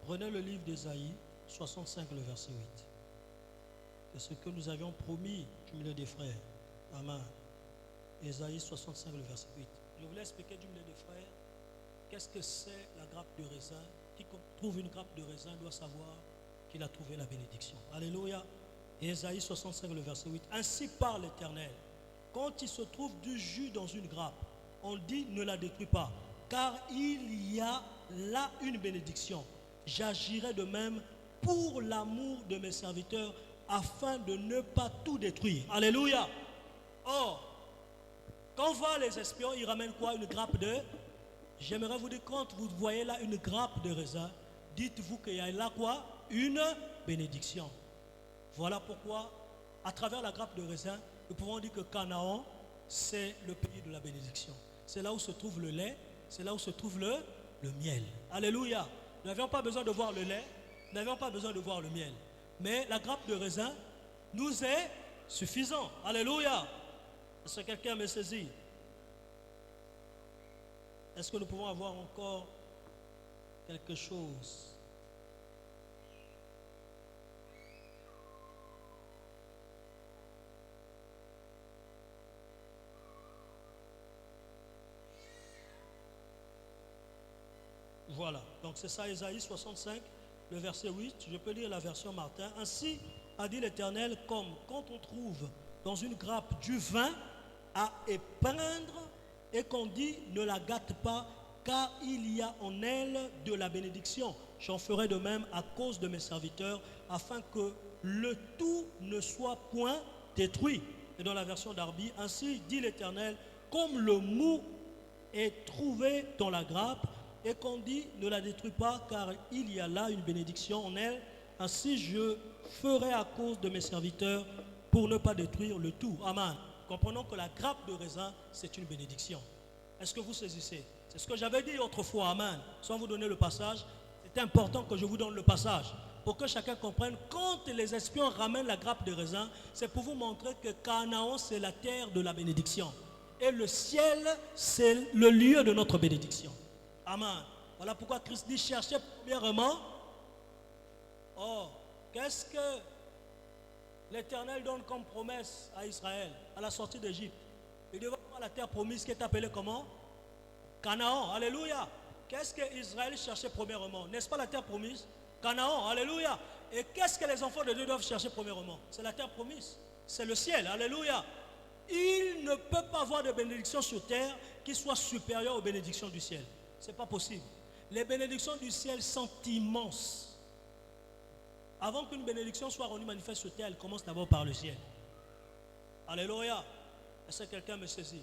Prenez le livre d'Ésaïe 65, le verset 8. C'est ce que nous avions promis du milieu des frères. Amen. Ésaïe 65, le verset 8. Je voulais expliquer du milieu des frères qu'est-ce que c'est la grappe de raisin. Qui trouve une grappe de raisin doit savoir qu'il a trouvé la bénédiction. Alléluia. Et Ésaïe 65, le verset 8. Ainsi parle l'Éternel. Quand il se trouve du jus dans une grappe, on dit ne la détruis pas, car il y a là une bénédiction. J'agirai de même pour l'amour de mes serviteurs afin de ne pas tout détruire. Alléluia. Or, quand voient les espions, ils ramènent quoi? Une grappe de... J'aimerais vous dire, quand vous voyez là une grappe de raisin, dites-vous qu'il y a là quoi? Une bénédiction. Voilà pourquoi, à travers la grappe de raisin, nous pouvons dire que Canaan, c'est le pays de la bénédiction. C'est là où se trouve le lait, c'est là où se trouve le miel. Alléluia. Nous n'avions pas besoin de voir le lait, nous n'avions pas besoin de voir le miel. Mais la grappe de raisin nous est suffisant. Alléluia. Est-ce que quelqu'un me saisit? Est-ce que nous pouvons avoir encore quelque chose? Voilà, donc c'est ça, Ésaïe 65, le verset 8. Je peux lire la version Martin. Ainsi a dit l'Éternel, comme quand on trouve dans une grappe du vin à épeindre et qu'on dit ne la gâte pas, car il y a en elle de la bénédiction. J'en ferai de même à cause de mes serviteurs, afin que le tout ne soit point détruit. Et dans la version d'Arby, ainsi dit l'Éternel, comme le mou est trouvé dans la grappe, et qu'on dit ne la détruis pas, car il y a là une bénédiction en elle, ainsi je ferai à cause de mes serviteurs pour ne pas détruire le tout. Amen. Comprenons que la grappe de raisin, c'est une bénédiction. Est-ce que vous saisissez? C'est ce que j'avais dit autrefois. Amen. Sans vous donner le passage, c'est important que je vous donne le passage pour que chacun comprenne. Quand les espions ramènent la grappe de raisin, c'est pour vous montrer que Canaan, c'est la terre de la bénédiction. Et le ciel, c'est le lieu de notre bénédiction. Amen. Voilà pourquoi Christ dit cherchez premièrement. Oh, qu'est-ce que l'Éternel donne comme promesse à Israël à la sortie d'Égypte? Il devait avoir la terre promise qui est appelée comment? Canaan. Alléluia. Qu'est-ce que Israël cherchait premièrement? N'est-ce pas la terre promise? Canaan. Alléluia. Et qu'est-ce que les enfants de Dieu doivent chercher premièrement? C'est la terre promise. C'est le ciel. Alléluia. Il ne peut pas avoir de bénédiction sur terre qui soit supérieure aux bénédictions du ciel. Ce n'est pas possible. Les bénédictions du ciel sont immenses. Avant qu'une bénédiction soit rendue manifeste sur terre, elle commence d'abord par le ciel. Alléluia. Est-ce que quelqu'un me saisit?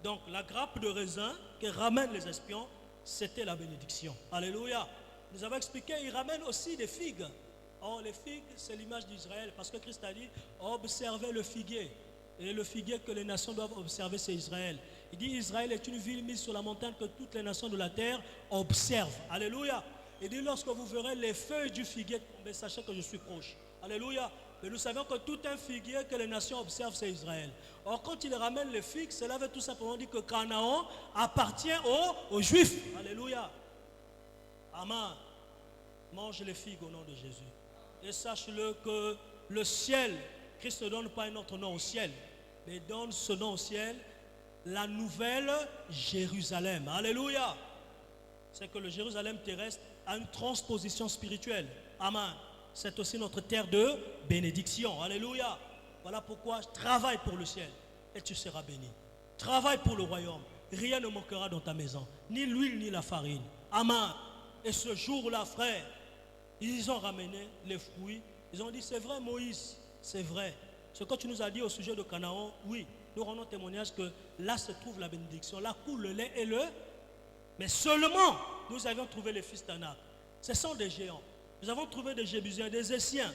Donc la grappe de raisin que ramènent les espions, c'était la bénédiction. Alléluia. Nous avons expliqué, ils ramènent aussi des figues. Or les figues, c'est l'image d'Israël, parce que Christ a dit, observez le figuier. Et le figuier que les nations doivent observer, c'est Israël. Il dit, Israël est une ville mise sur la montagne que toutes les nations de la terre observent. Alléluia. Il dit, lorsque vous verrez les feuilles du figuier tomber, sachez que je suis proche. Alléluia. Mais nous savons que tout un figuier que les nations observent, c'est Israël. Or, quand il ramène les figues, cela veut tout simplement dire que Canaan appartient aux Juifs. Alléluia. Amen. Mange les figues au nom de Jésus. Et sache-le que le ciel, Christ ne donne pas un autre nom au ciel, mais donne ce nom au ciel, la nouvelle Jérusalem. Alléluia. C'est que le Jérusalem terrestre a une transposition spirituelle. Amen. C'est aussi notre terre de bénédiction. Alléluia. Voilà pourquoi je travaille pour le ciel et tu seras béni. Travaille pour le royaume. Rien ne manquera dans ta maison. Ni l'huile ni la farine. Amen. Et ce jour-là, frère, ils ont ramené les fruits. Ils ont dit, c'est vrai Moïse, c'est vrai. Ce que tu nous as dit au sujet de Canaan, oui. Nous rendons témoignage que là se trouve la bénédiction. Là coule le lait et le... Mais seulement, nous avions trouvé les fils d'Anak. Ce sont des géants. Nous avons trouvé des Jébusiens, des Essiens,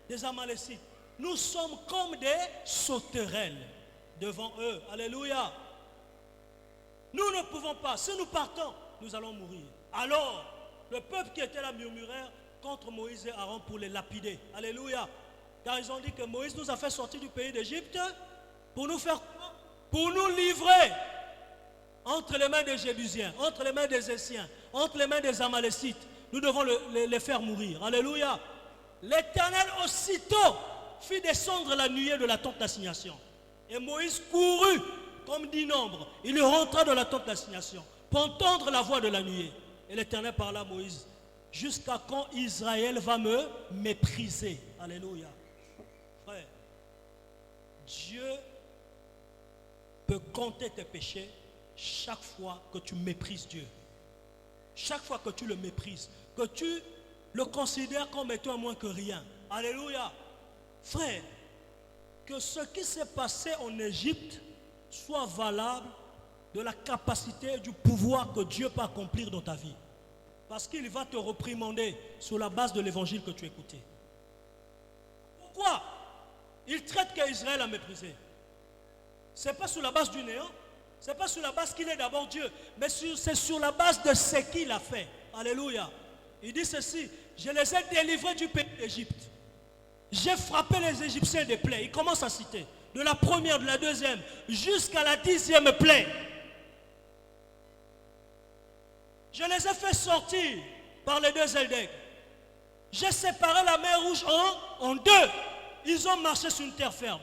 des Amalécites. Nous sommes comme des sauterelles devant eux. Alléluia. Nous ne pouvons pas. Si nous partons, nous allons mourir. Alors, le peuple qui était là murmurait contre Moïse et Aaron pour les lapider. Alléluia. Car ils ont dit que Moïse nous a fait sortir du pays d'Égypte pour nous faire quoi? Pour nous livrer entre les mains des Jébusiens, entre les mains des Essiens, entre les mains des Amalécites. Nous devons les faire mourir. Alléluia. L'Éternel aussitôt fit descendre la nuée de la tente d'assignation. Et Moïse courut comme 10 nombres. Il rentra dans la tente d'assignation pour entendre la voix de la nuée. Et l'Éternel parla à Moïse. Jusqu'à quand Israël va me mépriser? Alléluia. Frère, Dieu peut compter tes péchés chaque fois que tu méprises Dieu. Chaque fois que tu le méprises, que tu le considères comme étant moins que rien. Alléluia. Frère, que ce qui s'est passé en Égypte soit valable de la capacité et du pouvoir que Dieu peut accomplir dans ta vie. Parce qu'il va te réprimander sur la base de l'évangile que tu écoutais. Pourquoi? Il traite qu'Israël a méprisé. Ce n'est pas sur la base du néant. Ce n'est pas sur la base qu'il est d'abord Dieu, mais c'est sur la base de ce qu'il a fait. Alléluia. Il dit ceci, je les ai délivrés du pays d'Égypte. J'ai frappé les Égyptiens des plaies. Il commence à citer. De la première, de la deuxième, jusqu'à la 10e plaie. Je les ai fait sortir par les deux ailes d'aigle. J'ai séparé la mer Rouge en deux. Ils ont marché sur une terre ferme.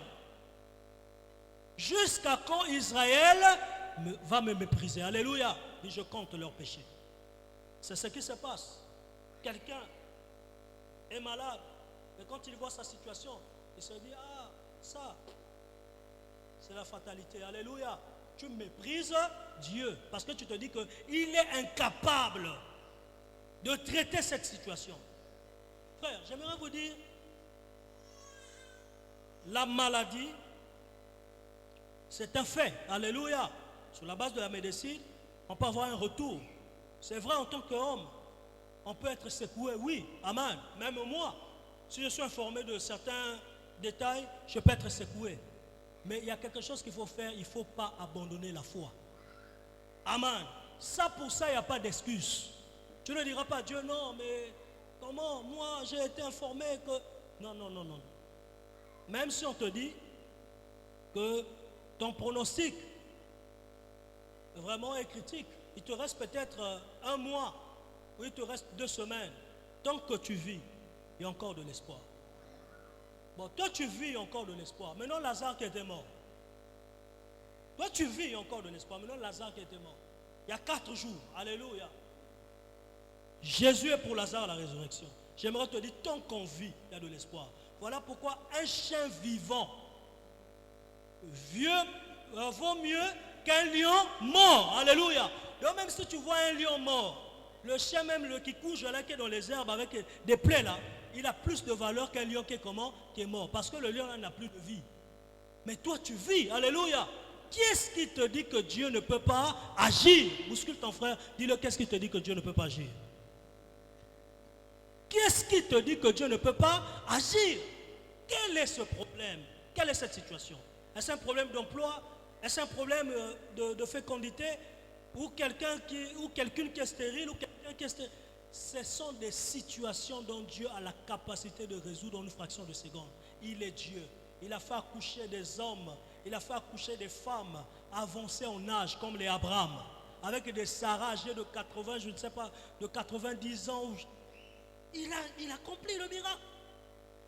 Jusqu'à quand Israël va me mépriser. Alléluia. Et je compte leurs péchés. C'est ce qui se passe. Quelqu'un est malade. Et quand il voit sa situation, il se dit, ah, ça, c'est la fatalité. Alléluia. Tu méprises Dieu parce que tu te dis qu'il est incapable de traiter cette situation. Frère, j'aimerais vous dire, la maladie, c'est un fait. Alléluia. Sur la base de la médecine, on peut avoir un retour. C'est vrai en tant qu'homme, on peut être secoué, oui, amen. Même moi, si je suis informé de certains détails, je peux être secoué. Mais il y a quelque chose qu'il faut faire, il ne faut pas abandonner la foi. Amen. Ça, pour ça, il n'y a pas d'excuse. Tu ne diras pas à Dieu, non, mais comment, moi, j'ai été informé que... Non, non, non, non. Même si on te dit que ton pronostic vraiment est critique, il te reste peut-être un mois, ou il te reste 2 semaines. Tant que tu vis, il y a encore de l'espoir. Bon, toi tu vis encore de l'espoir. Maintenant Lazare qui était mort. Toi tu vis encore de l'espoir. Maintenant Lazare qui était mort. Il y a 4 jours. Alléluia. Jésus est pour Lazare la résurrection. J'aimerais te dire, tant qu'on vit, il y a de l'espoir. Voilà pourquoi un chien vivant vaut mieux qu'un lion mort. Alléluia. Donc même si tu vois un lion mort, le chien même qui couche là, qui est dans les herbes avec des plaies là, il a plus de valeur qu'un lion qui est comment? Qui est mort. Parce que le lion là n'a plus de vie. Mais toi tu vis. Alléluia. Qui est-ce qui te dit que Dieu ne peut pas agir? Bouscule ton frère, dis-le, qu'est-ce qui te dit que Dieu ne peut pas agir? Qui est-ce qui te dit que Dieu ne peut pas agir? Quel est ce problème? Quelle est cette situation? Est-ce un problème d'emploi? Est-ce un problème de fécondité? Ou quelqu'un qui est stérile? Ou quelqu'un qui est stérile? Ce sont des situations dont Dieu a la capacité de résoudre en une fraction de seconde. Il est Dieu. Il a fait accoucher des hommes. Il a fait accoucher des femmes avancées en âge comme les Abraham. Avec des Sarah âgées de 80, je ne sais pas, de 90 ans. Il a accompli le miracle.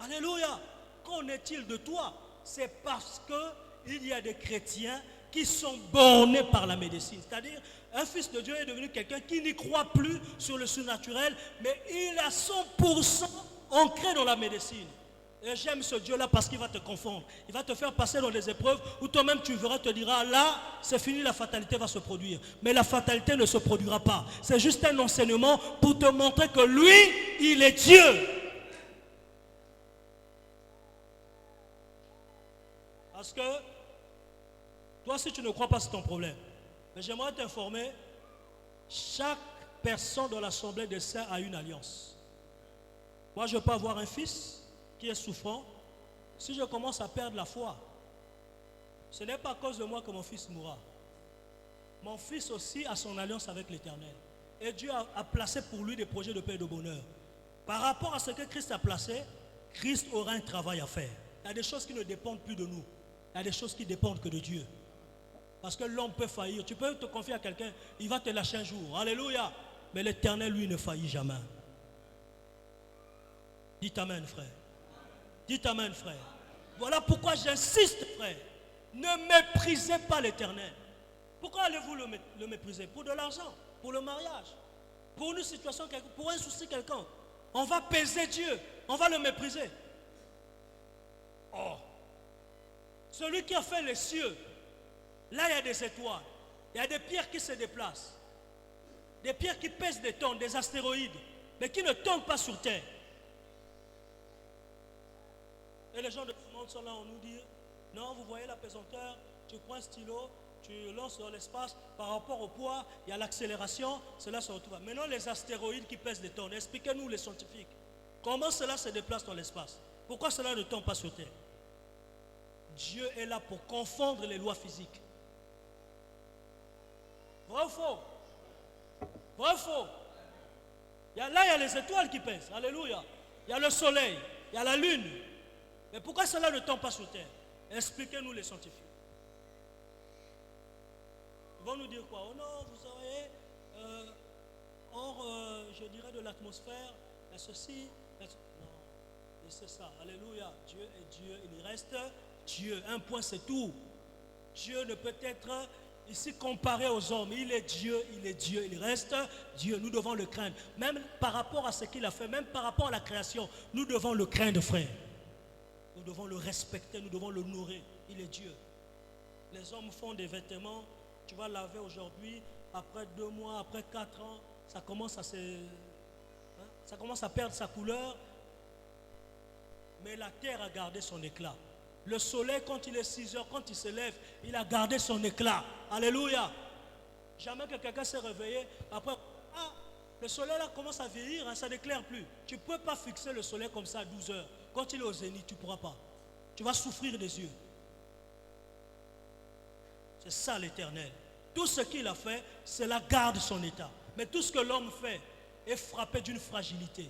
Alléluia. Qu'en est-il de toi? C'est parce qu'il y a des chrétiens qui sont bornés par la médecine. C'est-à-dire, un fils de Dieu est devenu quelqu'un qui n'y croit plus sur le surnaturel, mais il a 100% ancré dans la médecine. Et j'aime ce Dieu-là parce qu'il va te confondre. Il va te faire passer dans des épreuves où toi-même tu verras, te diras, là, c'est fini, la fatalité va se produire. Mais la fatalité ne se produira pas. C'est juste un enseignement pour te montrer que lui, il est Dieu. Parce que, toi, si tu ne crois pas, c'est ton problème. Mais j'aimerais t'informer, chaque personne dans l'assemblée des saints a une alliance. Moi, je peux avoir un fils qui est souffrant. Si je commence à perdre la foi, ce n'est pas à cause de moi que mon fils mourra. Mon fils aussi a son alliance avec l'Éternel. Et Dieu a placé pour lui des projets de paix et de bonheur. Par rapport à ce que Christ a placé, Christ aura un travail à faire. Il y a des choses qui ne dépendent plus de nous. Il y a des choses qui dépendent que de Dieu. Parce que l'homme peut faillir. Tu peux te confier à quelqu'un, il va te lâcher un jour. Alléluia. Mais l'Éternel, lui, ne faillit jamais. Dites Amen, frère. Dites Amen, frère. Voilà pourquoi j'insiste, frère. Ne méprisez pas l'Éternel. Pourquoi allez-vous le mépriser? Pour de l'argent, pour le mariage, pour une situation, pour un souci quelconque. On va peser Dieu, on va le mépriser. Oh, celui qui a fait les cieux, là il y a des étoiles, il y a des pierres qui se déplacent, des pierres qui pèsent des tonnes, des astéroïdes, mais qui ne tombent pas sur terre. Et les gens de ce monde sont là, on nous dit, non, vous voyez la pesanteur, tu prends un stylo, tu lances dans l'espace, par rapport au poids, il y a l'accélération, cela se retrouve. Maintenant, les astéroïdes qui pèsent des tonnes, expliquez-nous les scientifiques, comment cela se déplace dans l'espace? Pourquoi cela ne tombe pas sur terre? Dieu est là pour confondre les lois physiques. Vrai ou faux? Vrai ou faux? Là, il y a les étoiles qui pèsent, alléluia. Il y a le soleil, il y a la lune. Mais pourquoi cela ne tombe pas sur terre? Expliquez-nous les scientifiques. Ils vont nous dire quoi? Oh non, vous savez, je dirais de l'atmosphère, ceci, non, et c'est ça, alléluia, Dieu est Dieu, il reste Dieu, un point c'est tout. Dieu ne peut être ici comparé aux hommes, il est Dieu, il reste Dieu, nous devons le craindre, même par rapport à ce qu'il a fait, même par rapport à la création, nous devons le craindre, frère. Nous devons le respecter, nous devons le nourrir, il est Dieu. Les hommes font des vêtements, tu vas laver aujourd'hui, après 2 mois, après 4 ans, ça commence à perdre sa couleur. Mais la terre a gardé son éclat. Le soleil, quand il est 6 heures, quand il se lève, il a gardé son éclat. Alléluia. Jamais que quelqu'un s'est réveillé, après, le soleil là commence à vieillir, ça n'éclaire plus. Tu ne peux pas fixer le soleil comme ça à 12 heures. Quand il est au zénith, tu ne pourras pas. Tu vas souffrir des yeux. C'est ça l'Éternel. Tout ce qu'il a fait, cela garde son état. Mais tout ce que l'homme fait est frappé d'une fragilité.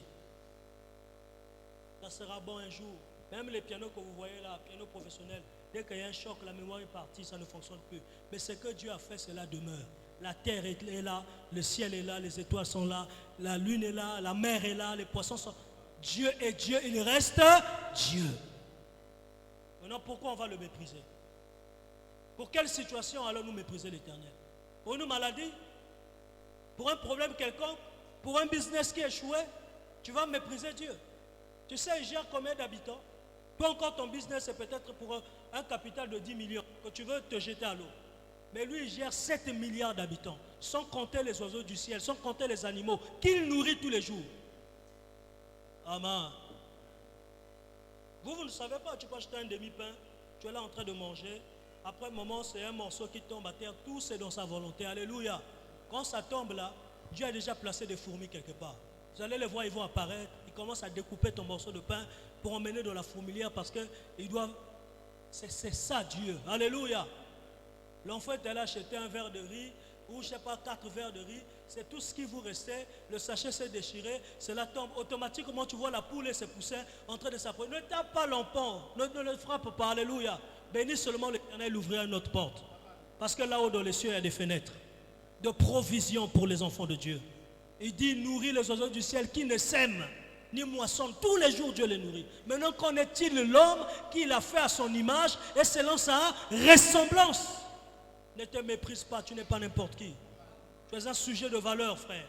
Ça sera bon un jour. Même les pianos que vous voyez là, pianos professionnels, dès qu'il y a un choc, la mémoire est partie, ça ne fonctionne plus. Mais ce que Dieu a fait, cela demeure. La terre est là, le ciel est là, les étoiles sont là, la lune est là, la mer est là, les poissons sont... Dieu est Dieu, il reste Dieu. Maintenant, pourquoi on va le mépriser? Pour quelle situation allons-nous mépriser l'Éternel? Pour une maladie? Pour un problème quelconque? Pour un business qui échouait? Tu vas mépriser Dieu. Tu sais, il gère combien d'habitants? Toi encore, ton business est peut-être pour un capital de 10 millions que tu veux te jeter à l'eau. Mais lui, il gère 7 milliards d'habitants, sans compter les oiseaux du ciel, sans compter les animaux qu'il nourrit tous les jours. Amen. Vous ne savez pas, tu peux acheter un demi-pain, tu es là en train de manger. Après un moment, c'est un morceau qui tombe à terre, tout c'est dans sa volonté. Alléluia. Quand ça tombe là, Dieu a déjà placé des fourmis quelque part. Vous allez les voir, ils vont apparaître, ils commencent à découper ton morceau de pain pour emmener dans la fourmilière parce qu'ils doivent... C'est ça Dieu. Alléluia. L'enfant est allé acheter un verre de riz ou je ne sais pas 4 verres de riz. C'est tout ce qui vous restait. Le sachet s'est déchiré. Cela tombe. Automatiquement, tu vois la poule et ses poussins en train de s'approcher. Ne tape pas l'enfant. Ne le frappe pas. Alléluia. Bénis seulement l'Éternel, ouvrir une autre porte. Parce que là-haut dans les cieux, il y a des fenêtres de provision pour les enfants de Dieu. Il dit, nourrit les oiseaux du ciel qui ne sèment ni moissonnent. Tous les jours, Dieu les nourrit. Maintenant, connaît-il l'homme qu'il a fait à son image et selon sa ressemblance? Ne te méprise pas, tu n'es pas n'importe qui. Tu es un sujet de valeur, frère.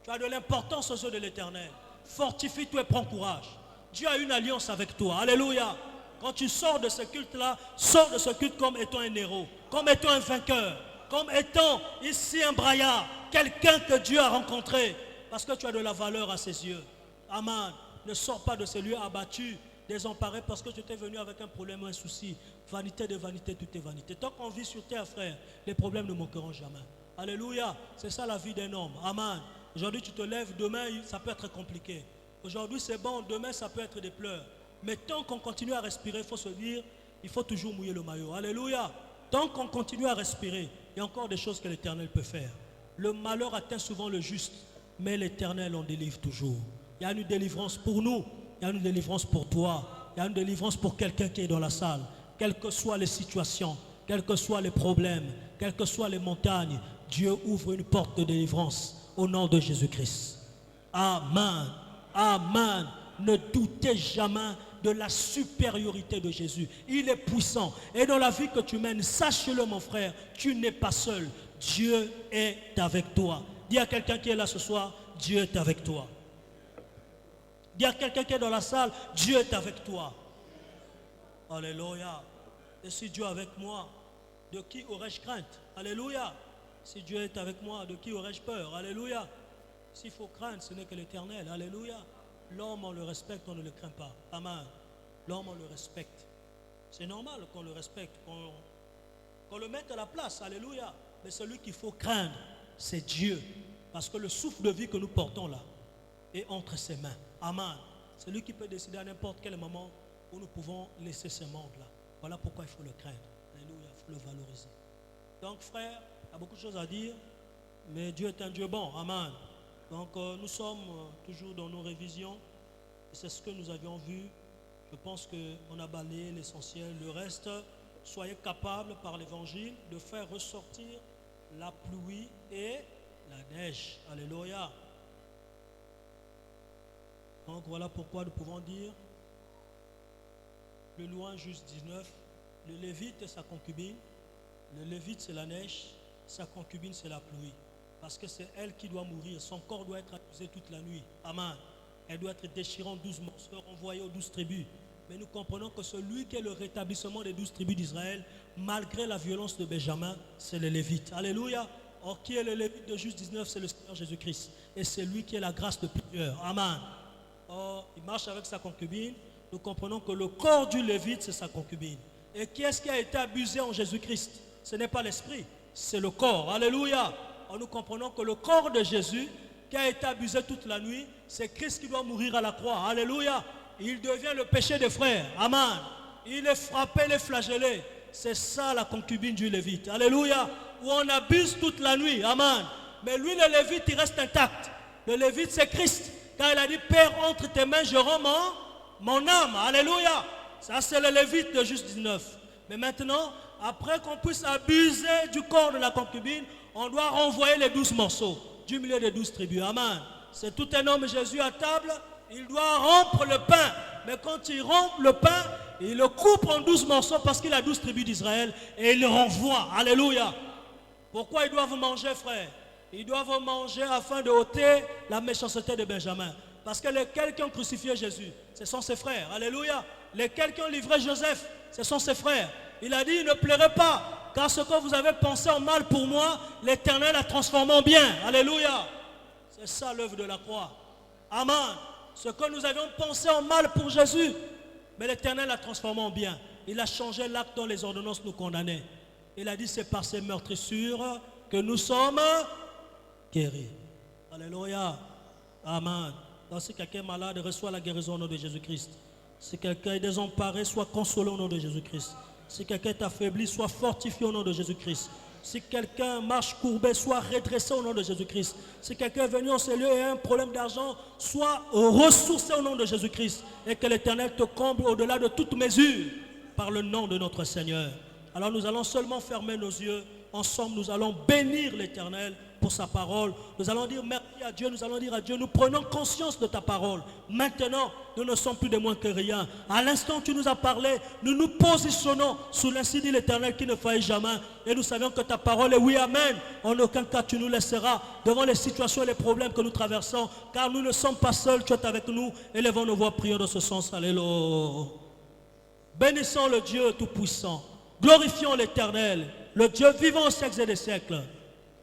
Tu as de l'importance aux yeux de l'Éternel. Fortifie-toi et prends courage. Dieu a une alliance avec toi. Alléluia. Quand tu sors de ce culte-là, sors de ce culte comme étant un héros, comme étant un vainqueur, comme étant ici un braillard, quelqu'un que Dieu a rencontré, parce que tu as de la valeur à ses yeux. Amen. Ne sors pas de ces lieux abattus, désemparés, parce que tu étais venu avec un problème ou un souci. Vanité de vanité, tout est vanité. Tant qu'on vit sur terre, frère, les problèmes ne manqueront jamais. Alléluia. C'est ça la vie d'un homme. Amen. Aujourd'hui, tu te lèves, demain, ça peut être compliqué. Aujourd'hui, c'est bon, demain, ça peut être des pleurs. Mais tant qu'on continue à respirer, il faut se dire, il faut toujours mouiller le maillot. Alléluia. Tant qu'on continue à respirer, il y a encore des choses que l'Éternel peut faire. Le malheur atteint souvent le juste, mais l'Éternel en délivre toujours. Il y a une délivrance pour nous, il y a une délivrance pour toi, il y a une délivrance pour quelqu'un qui est dans la salle. Quelles que soient les situations, quels que soient les problèmes, quelles que soient les montagnes, Dieu ouvre une porte de délivrance au nom de Jésus-Christ. Amen. Amen. Ne doutez jamais de la supériorité de Jésus. Il est puissant. Et dans la vie que tu mènes, sache-le mon frère, tu n'es pas seul. Dieu est avec toi. Dis à quelqu'un qui est là ce soir, Dieu est avec toi. Dis à quelqu'un qui est dans la salle, Dieu est avec toi. Alléluia. Et si Dieu est avec moi, de qui aurais-je crainte? Alléluia. Si Dieu est avec moi, de qui aurais-je peur? Alléluia. S'il faut craindre, ce n'est que l'Éternel. Alléluia. L'homme, on le respecte, on ne le craint pas. Amen. L'homme, on le respecte. C'est normal qu'on le respecte, qu'on le mette à la place. Alléluia. Mais celui qu'il faut craindre, c'est Dieu. Parce que le souffle de vie que nous portons là est entre ses mains. Amen. C'est lui qui peut décider à n'importe quel moment où nous pouvons laisser ce monde-là. Voilà pourquoi il faut le craindre. Alléluia. Il faut le valoriser. Donc, frère, il y a beaucoup de choses à dire, mais Dieu est un Dieu bon. Amen. Donc nous sommes toujours dans nos révisions. C'est ce que nous avions vu. Je pense qu'on a balayé l'essentiel. Le reste, soyez capables par l'évangile de faire ressortir la pluie et La neige. Alléluia. Donc voilà pourquoi nous pouvons dire, le loin juste 19, le Lévite et sa concubine. Le Lévite c'est la neige, sa concubine c'est la pluie. Parce que c'est elle qui doit mourir. Son corps doit être accusé toute la nuit. Amen. Elle doit être déchirée en 12 morceaux, envoyée aux 12 tribus. Mais nous comprenons que celui qui est le rétablissement des 12 tribus d'Israël, malgré la violence de Benjamin, c'est le Lévite. Alléluia. Or, qui est le Lévite de juste 19? C'est le Seigneur Jésus-Christ. Et c'est lui qui est la grâce de plusieurs. Amen. Or, il marche avec sa concubine. Nous comprenons que le corps du Lévite, c'est sa concubine. Et qui est-ce qui a été abusé en Jésus-Christ? Ce n'est pas l'esprit, c'est le corps. Alléluia. Or, nous comprenons que le corps de Jésus, qui a été abusé toute la nuit, c'est Christ qui doit mourir à la croix. Alléluia. Il devient le péché des frères. Amen. Il est frappé, il est flagellé. C'est ça la concubine du Lévite. Alléluia. Où on abuse toute la nuit. Amen. Mais lui, le Lévite, il reste intact. Le Lévite, c'est Christ. Car il a dit, Père, entre tes mains, je rends mon âme. Alléluia. Ça, c'est le Lévite de juste 19. Mais maintenant, après qu'on puisse abuser du corps de la concubine, on doit renvoyer les 12 morceaux du milieu des 12 tribus. Amen. C'est tout un homme Jésus à table. Il doit rompre le pain. Mais quand il rompt le pain, il le coupe en 12 morceaux parce qu'il a 12 tribus d'Israël et il le renvoie. Alléluia. Pourquoi ils doivent manger, frère? Ils doivent manger afin de ôter la méchanceté de Benjamin. Parce que lesquels qui ont crucifié Jésus, ce sont ses frères. Alléluia. Lesquels qui ont livré Joseph, ce sont ses frères. Il a dit, ne pleurez pas, car ce que vous avez pensé en mal pour moi, l'Éternel a transformé en bien. Alléluia. C'est ça l'œuvre de la croix. Amen. Ce que nous avions pensé en mal pour Jésus, mais l'Éternel a transformé en bien. Il a changé l'acte dont les ordonnances nous condamnaient. Il a dit, c'est par ces meurtrissures que nous sommes guéris. Alléluia. Amen. Donc, si quelqu'un est malade, reçoit la guérison au nom de Jésus-Christ. Si quelqu'un est désemparé, soit consolé au nom de Jésus-Christ. Si quelqu'un est affaibli, soit fortifié au nom de Jésus-Christ. Si quelqu'un marche courbé, soit redressé au nom de Jésus-Christ. Si quelqu'un est venu en ce lieu et a un problème d'argent, soit ressourcé au nom de Jésus-Christ. Et que l'Éternel te comble au-delà de toute mesure par le nom de notre Seigneur. Alors nous allons seulement fermer nos yeux. Ensemble, nous allons bénir l'Éternel pour sa parole. Nous allons dire merci à Dieu, nous allons dire à Dieu, nous prenons conscience de ta parole. Maintenant, nous ne sommes plus de moins que rien. À l'instant où tu nous as parlé, nous nous positionnons sous l'insigne de l'Éternel qui ne faillit jamais. Et nous savons que ta parole est oui, amen. En aucun cas tu nous laisseras devant les situations et les problèmes que nous traversons, car nous ne sommes pas seuls, tu es avec nous. Élevons nos voix, prions dans ce sens. Alléluia. Bénissons le Dieu Tout-Puissant. Glorifions l'Éternel, le Dieu vivant aux siècles et des siècles.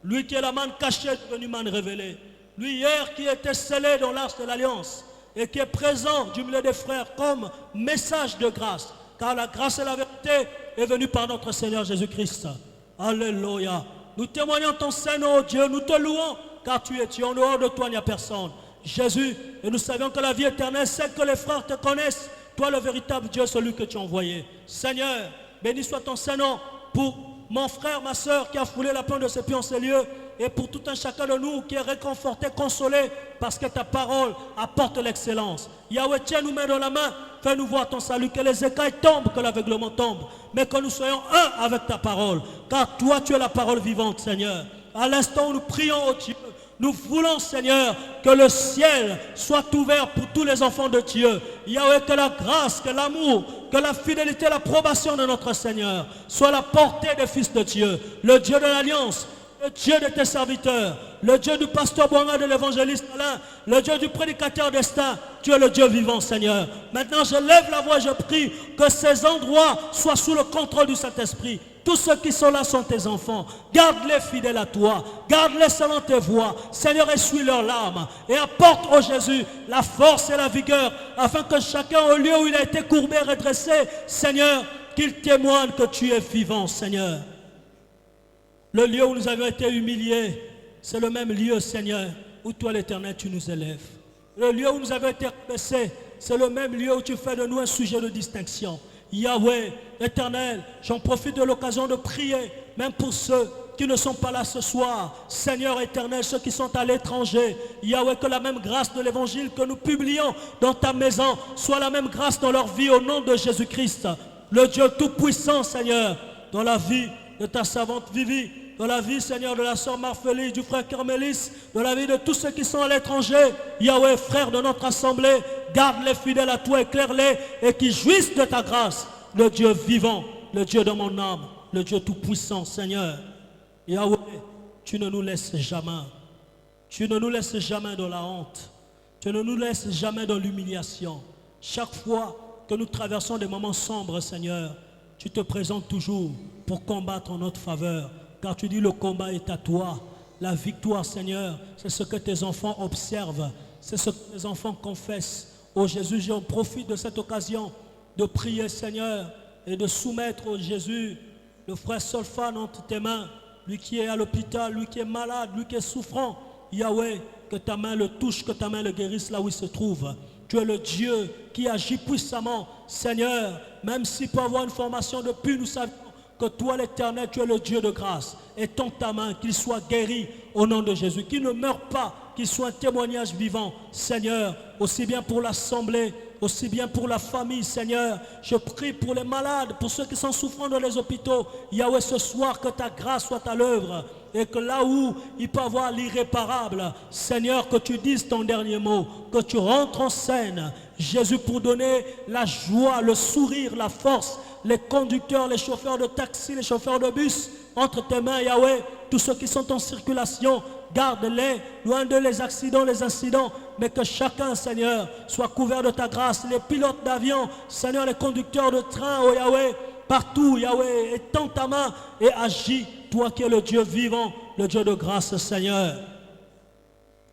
Lui qui est la manne cachée devenu manne révélée. Lui hier qui était scellé dans l'arche de l'alliance et qui est présent du milieu des frères comme message de grâce. Car la grâce et la vérité est venue par notre Seigneur Jésus-Christ. Alléluia. Nous témoignons ton Saint-Nom, oh Dieu, nous te louons car tu es Dieu. En dehors de toi, il n'y a personne. Jésus, et nous savons que la vie éternelle, c'est que les frères te connaissent. Toi, le véritable Dieu, celui que tu as envoyé. Seigneur, béni soit ton Saint-Nom pour mon frère, ma soeur qui a foulé la pointe de ses pieds en ces lieux et pour tout un chacun de nous qui est réconforté, consolé parce que ta parole apporte l'excellence. Yahweh, tiens nous main dans la main, fais-nous voir ton salut, que les écailles tombent, que l'aveuglement tombe, mais que nous soyons un avec ta parole, car toi tu es la parole vivante, Seigneur. À l'instant où nous prions au Dieu, nous voulons, Seigneur, que le ciel soit ouvert pour tous les enfants de Dieu. Yahweh, que la grâce, que l'amour, que la fidélité, l'approbation de notre Seigneur soit la portée des fils de Dieu. Le Dieu de l'Alliance, le Dieu de tes serviteurs, le Dieu du pasteur Boanga, de l'évangéliste Alain, le Dieu du prédicateur destin, tu es le Dieu vivant, Seigneur. Maintenant, je lève la voix, je prie que ces endroits soient sous le contrôle du Saint-Esprit. Tous ceux qui sont là sont tes enfants. Garde-les fidèles à toi. Garde-les selon tes voies. Seigneur, essuie leurs larmes et apporte au Jésus la force et la vigueur afin que chacun au lieu où il a été courbé et redressé, Seigneur, qu'il témoigne que tu es vivant, Seigneur. Le lieu où nous avions été humiliés, c'est le même lieu, Seigneur, où toi, l'Éternel, tu nous élèves. Le lieu où nous avions été rabaissés, c'est le même lieu où tu fais de nous un sujet de distinction. Yahweh, Éternel, j'en profite de l'occasion de prier, même pour ceux qui ne sont pas là ce soir. Seigneur éternel, ceux qui sont à l'étranger, Yahweh, que la même grâce de l'évangile que nous publions dans ta maison soit la même grâce dans leur vie au nom de Jésus-Christ. Le Dieu tout-puissant, Seigneur, dans la vie de ta servante Vivi, dans la vie, Seigneur, de la sœur Marphélie, du frère Carmélis, dans la vie de tous ceux qui sont à l'étranger. Yahweh, frère de notre assemblée, garde-les fidèles à toi, éclaire-les et qu'ils jouissent de ta grâce. Le Dieu vivant, le Dieu de mon âme, le Dieu tout-puissant, Seigneur. Yahweh, tu ne nous laisses jamais. Tu ne nous laisses jamais dans la honte. Tu ne nous laisses jamais dans l'humiliation. Chaque fois que nous traversons des moments sombres, Seigneur, tu te présentes toujours pour combattre en notre faveur. Car tu dis le combat est à toi. La victoire, Seigneur, c'est ce que tes enfants observent. C'est ce que tes enfants confessent. Oh Jésus, j'en profite de cette occasion de prier, Seigneur, et de soumettre, oh Jésus, le frère Solfan entre tes mains. Lui qui est à l'hôpital, lui qui est malade, lui qui est souffrant. Yahweh, que ta main le touche, que ta main le guérisse là où il se trouve. Tu es le Dieu qui agit puissamment. Seigneur, même s'il peut avoir une formation de plus, nous savons que toi l'Éternel, tu es le Dieu de grâce. Et tends ta main, qu'il soit guéri au nom de Jésus. Qu'il ne meure pas, qu'il soit un témoignage vivant. Seigneur, aussi bien pour l'assemblée, aussi bien pour la famille, Seigneur. Je prie pour les malades, pour ceux qui sont souffrants dans les hôpitaux. Yahweh, ce soir, que ta grâce soit à l'œuvre. Et que là où il peut y avoir l'irréparable, Seigneur, que tu dises ton dernier mot, que tu rentres en scène, Jésus, pour donner la joie, le sourire, la force, les conducteurs, les chauffeurs de taxi, les chauffeurs de bus, entre tes mains, Yahweh, tous ceux qui sont en circulation, garde-les, loin de les accidents, les incidents, mais que chacun, Seigneur, soit couvert de ta grâce, les pilotes d'avion, Seigneur, les conducteurs de train, oh Yahweh, partout, Yahweh, étends ta main et agis, toi qui es le Dieu vivant, le Dieu de grâce, Seigneur.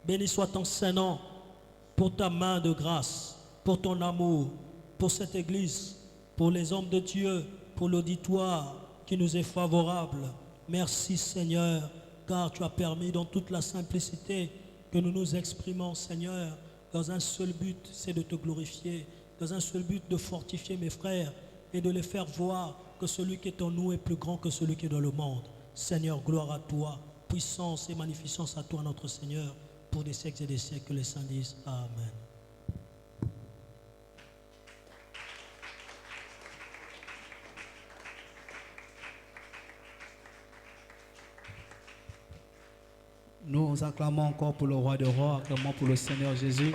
Béni soit ton Saint-Nom pour ta main de grâce, pour ton amour, pour cette église, pour les hommes de Dieu, pour l'auditoire qui nous est favorable. Merci, Seigneur, car tu as permis dans toute la simplicité que nous nous exprimons, Seigneur, dans un seul but, c'est de te glorifier, dans un seul but de fortifier mes frères et de les faire voir que celui qui est en nous est plus grand que celui qui est dans le monde. Seigneur, gloire à toi, puissance et magnificence à toi, notre Seigneur, pour des siècles et des siècles, que les saints disent Amen. Nous acclamons encore pour le roi des rois, acclamons pour le Seigneur Jésus.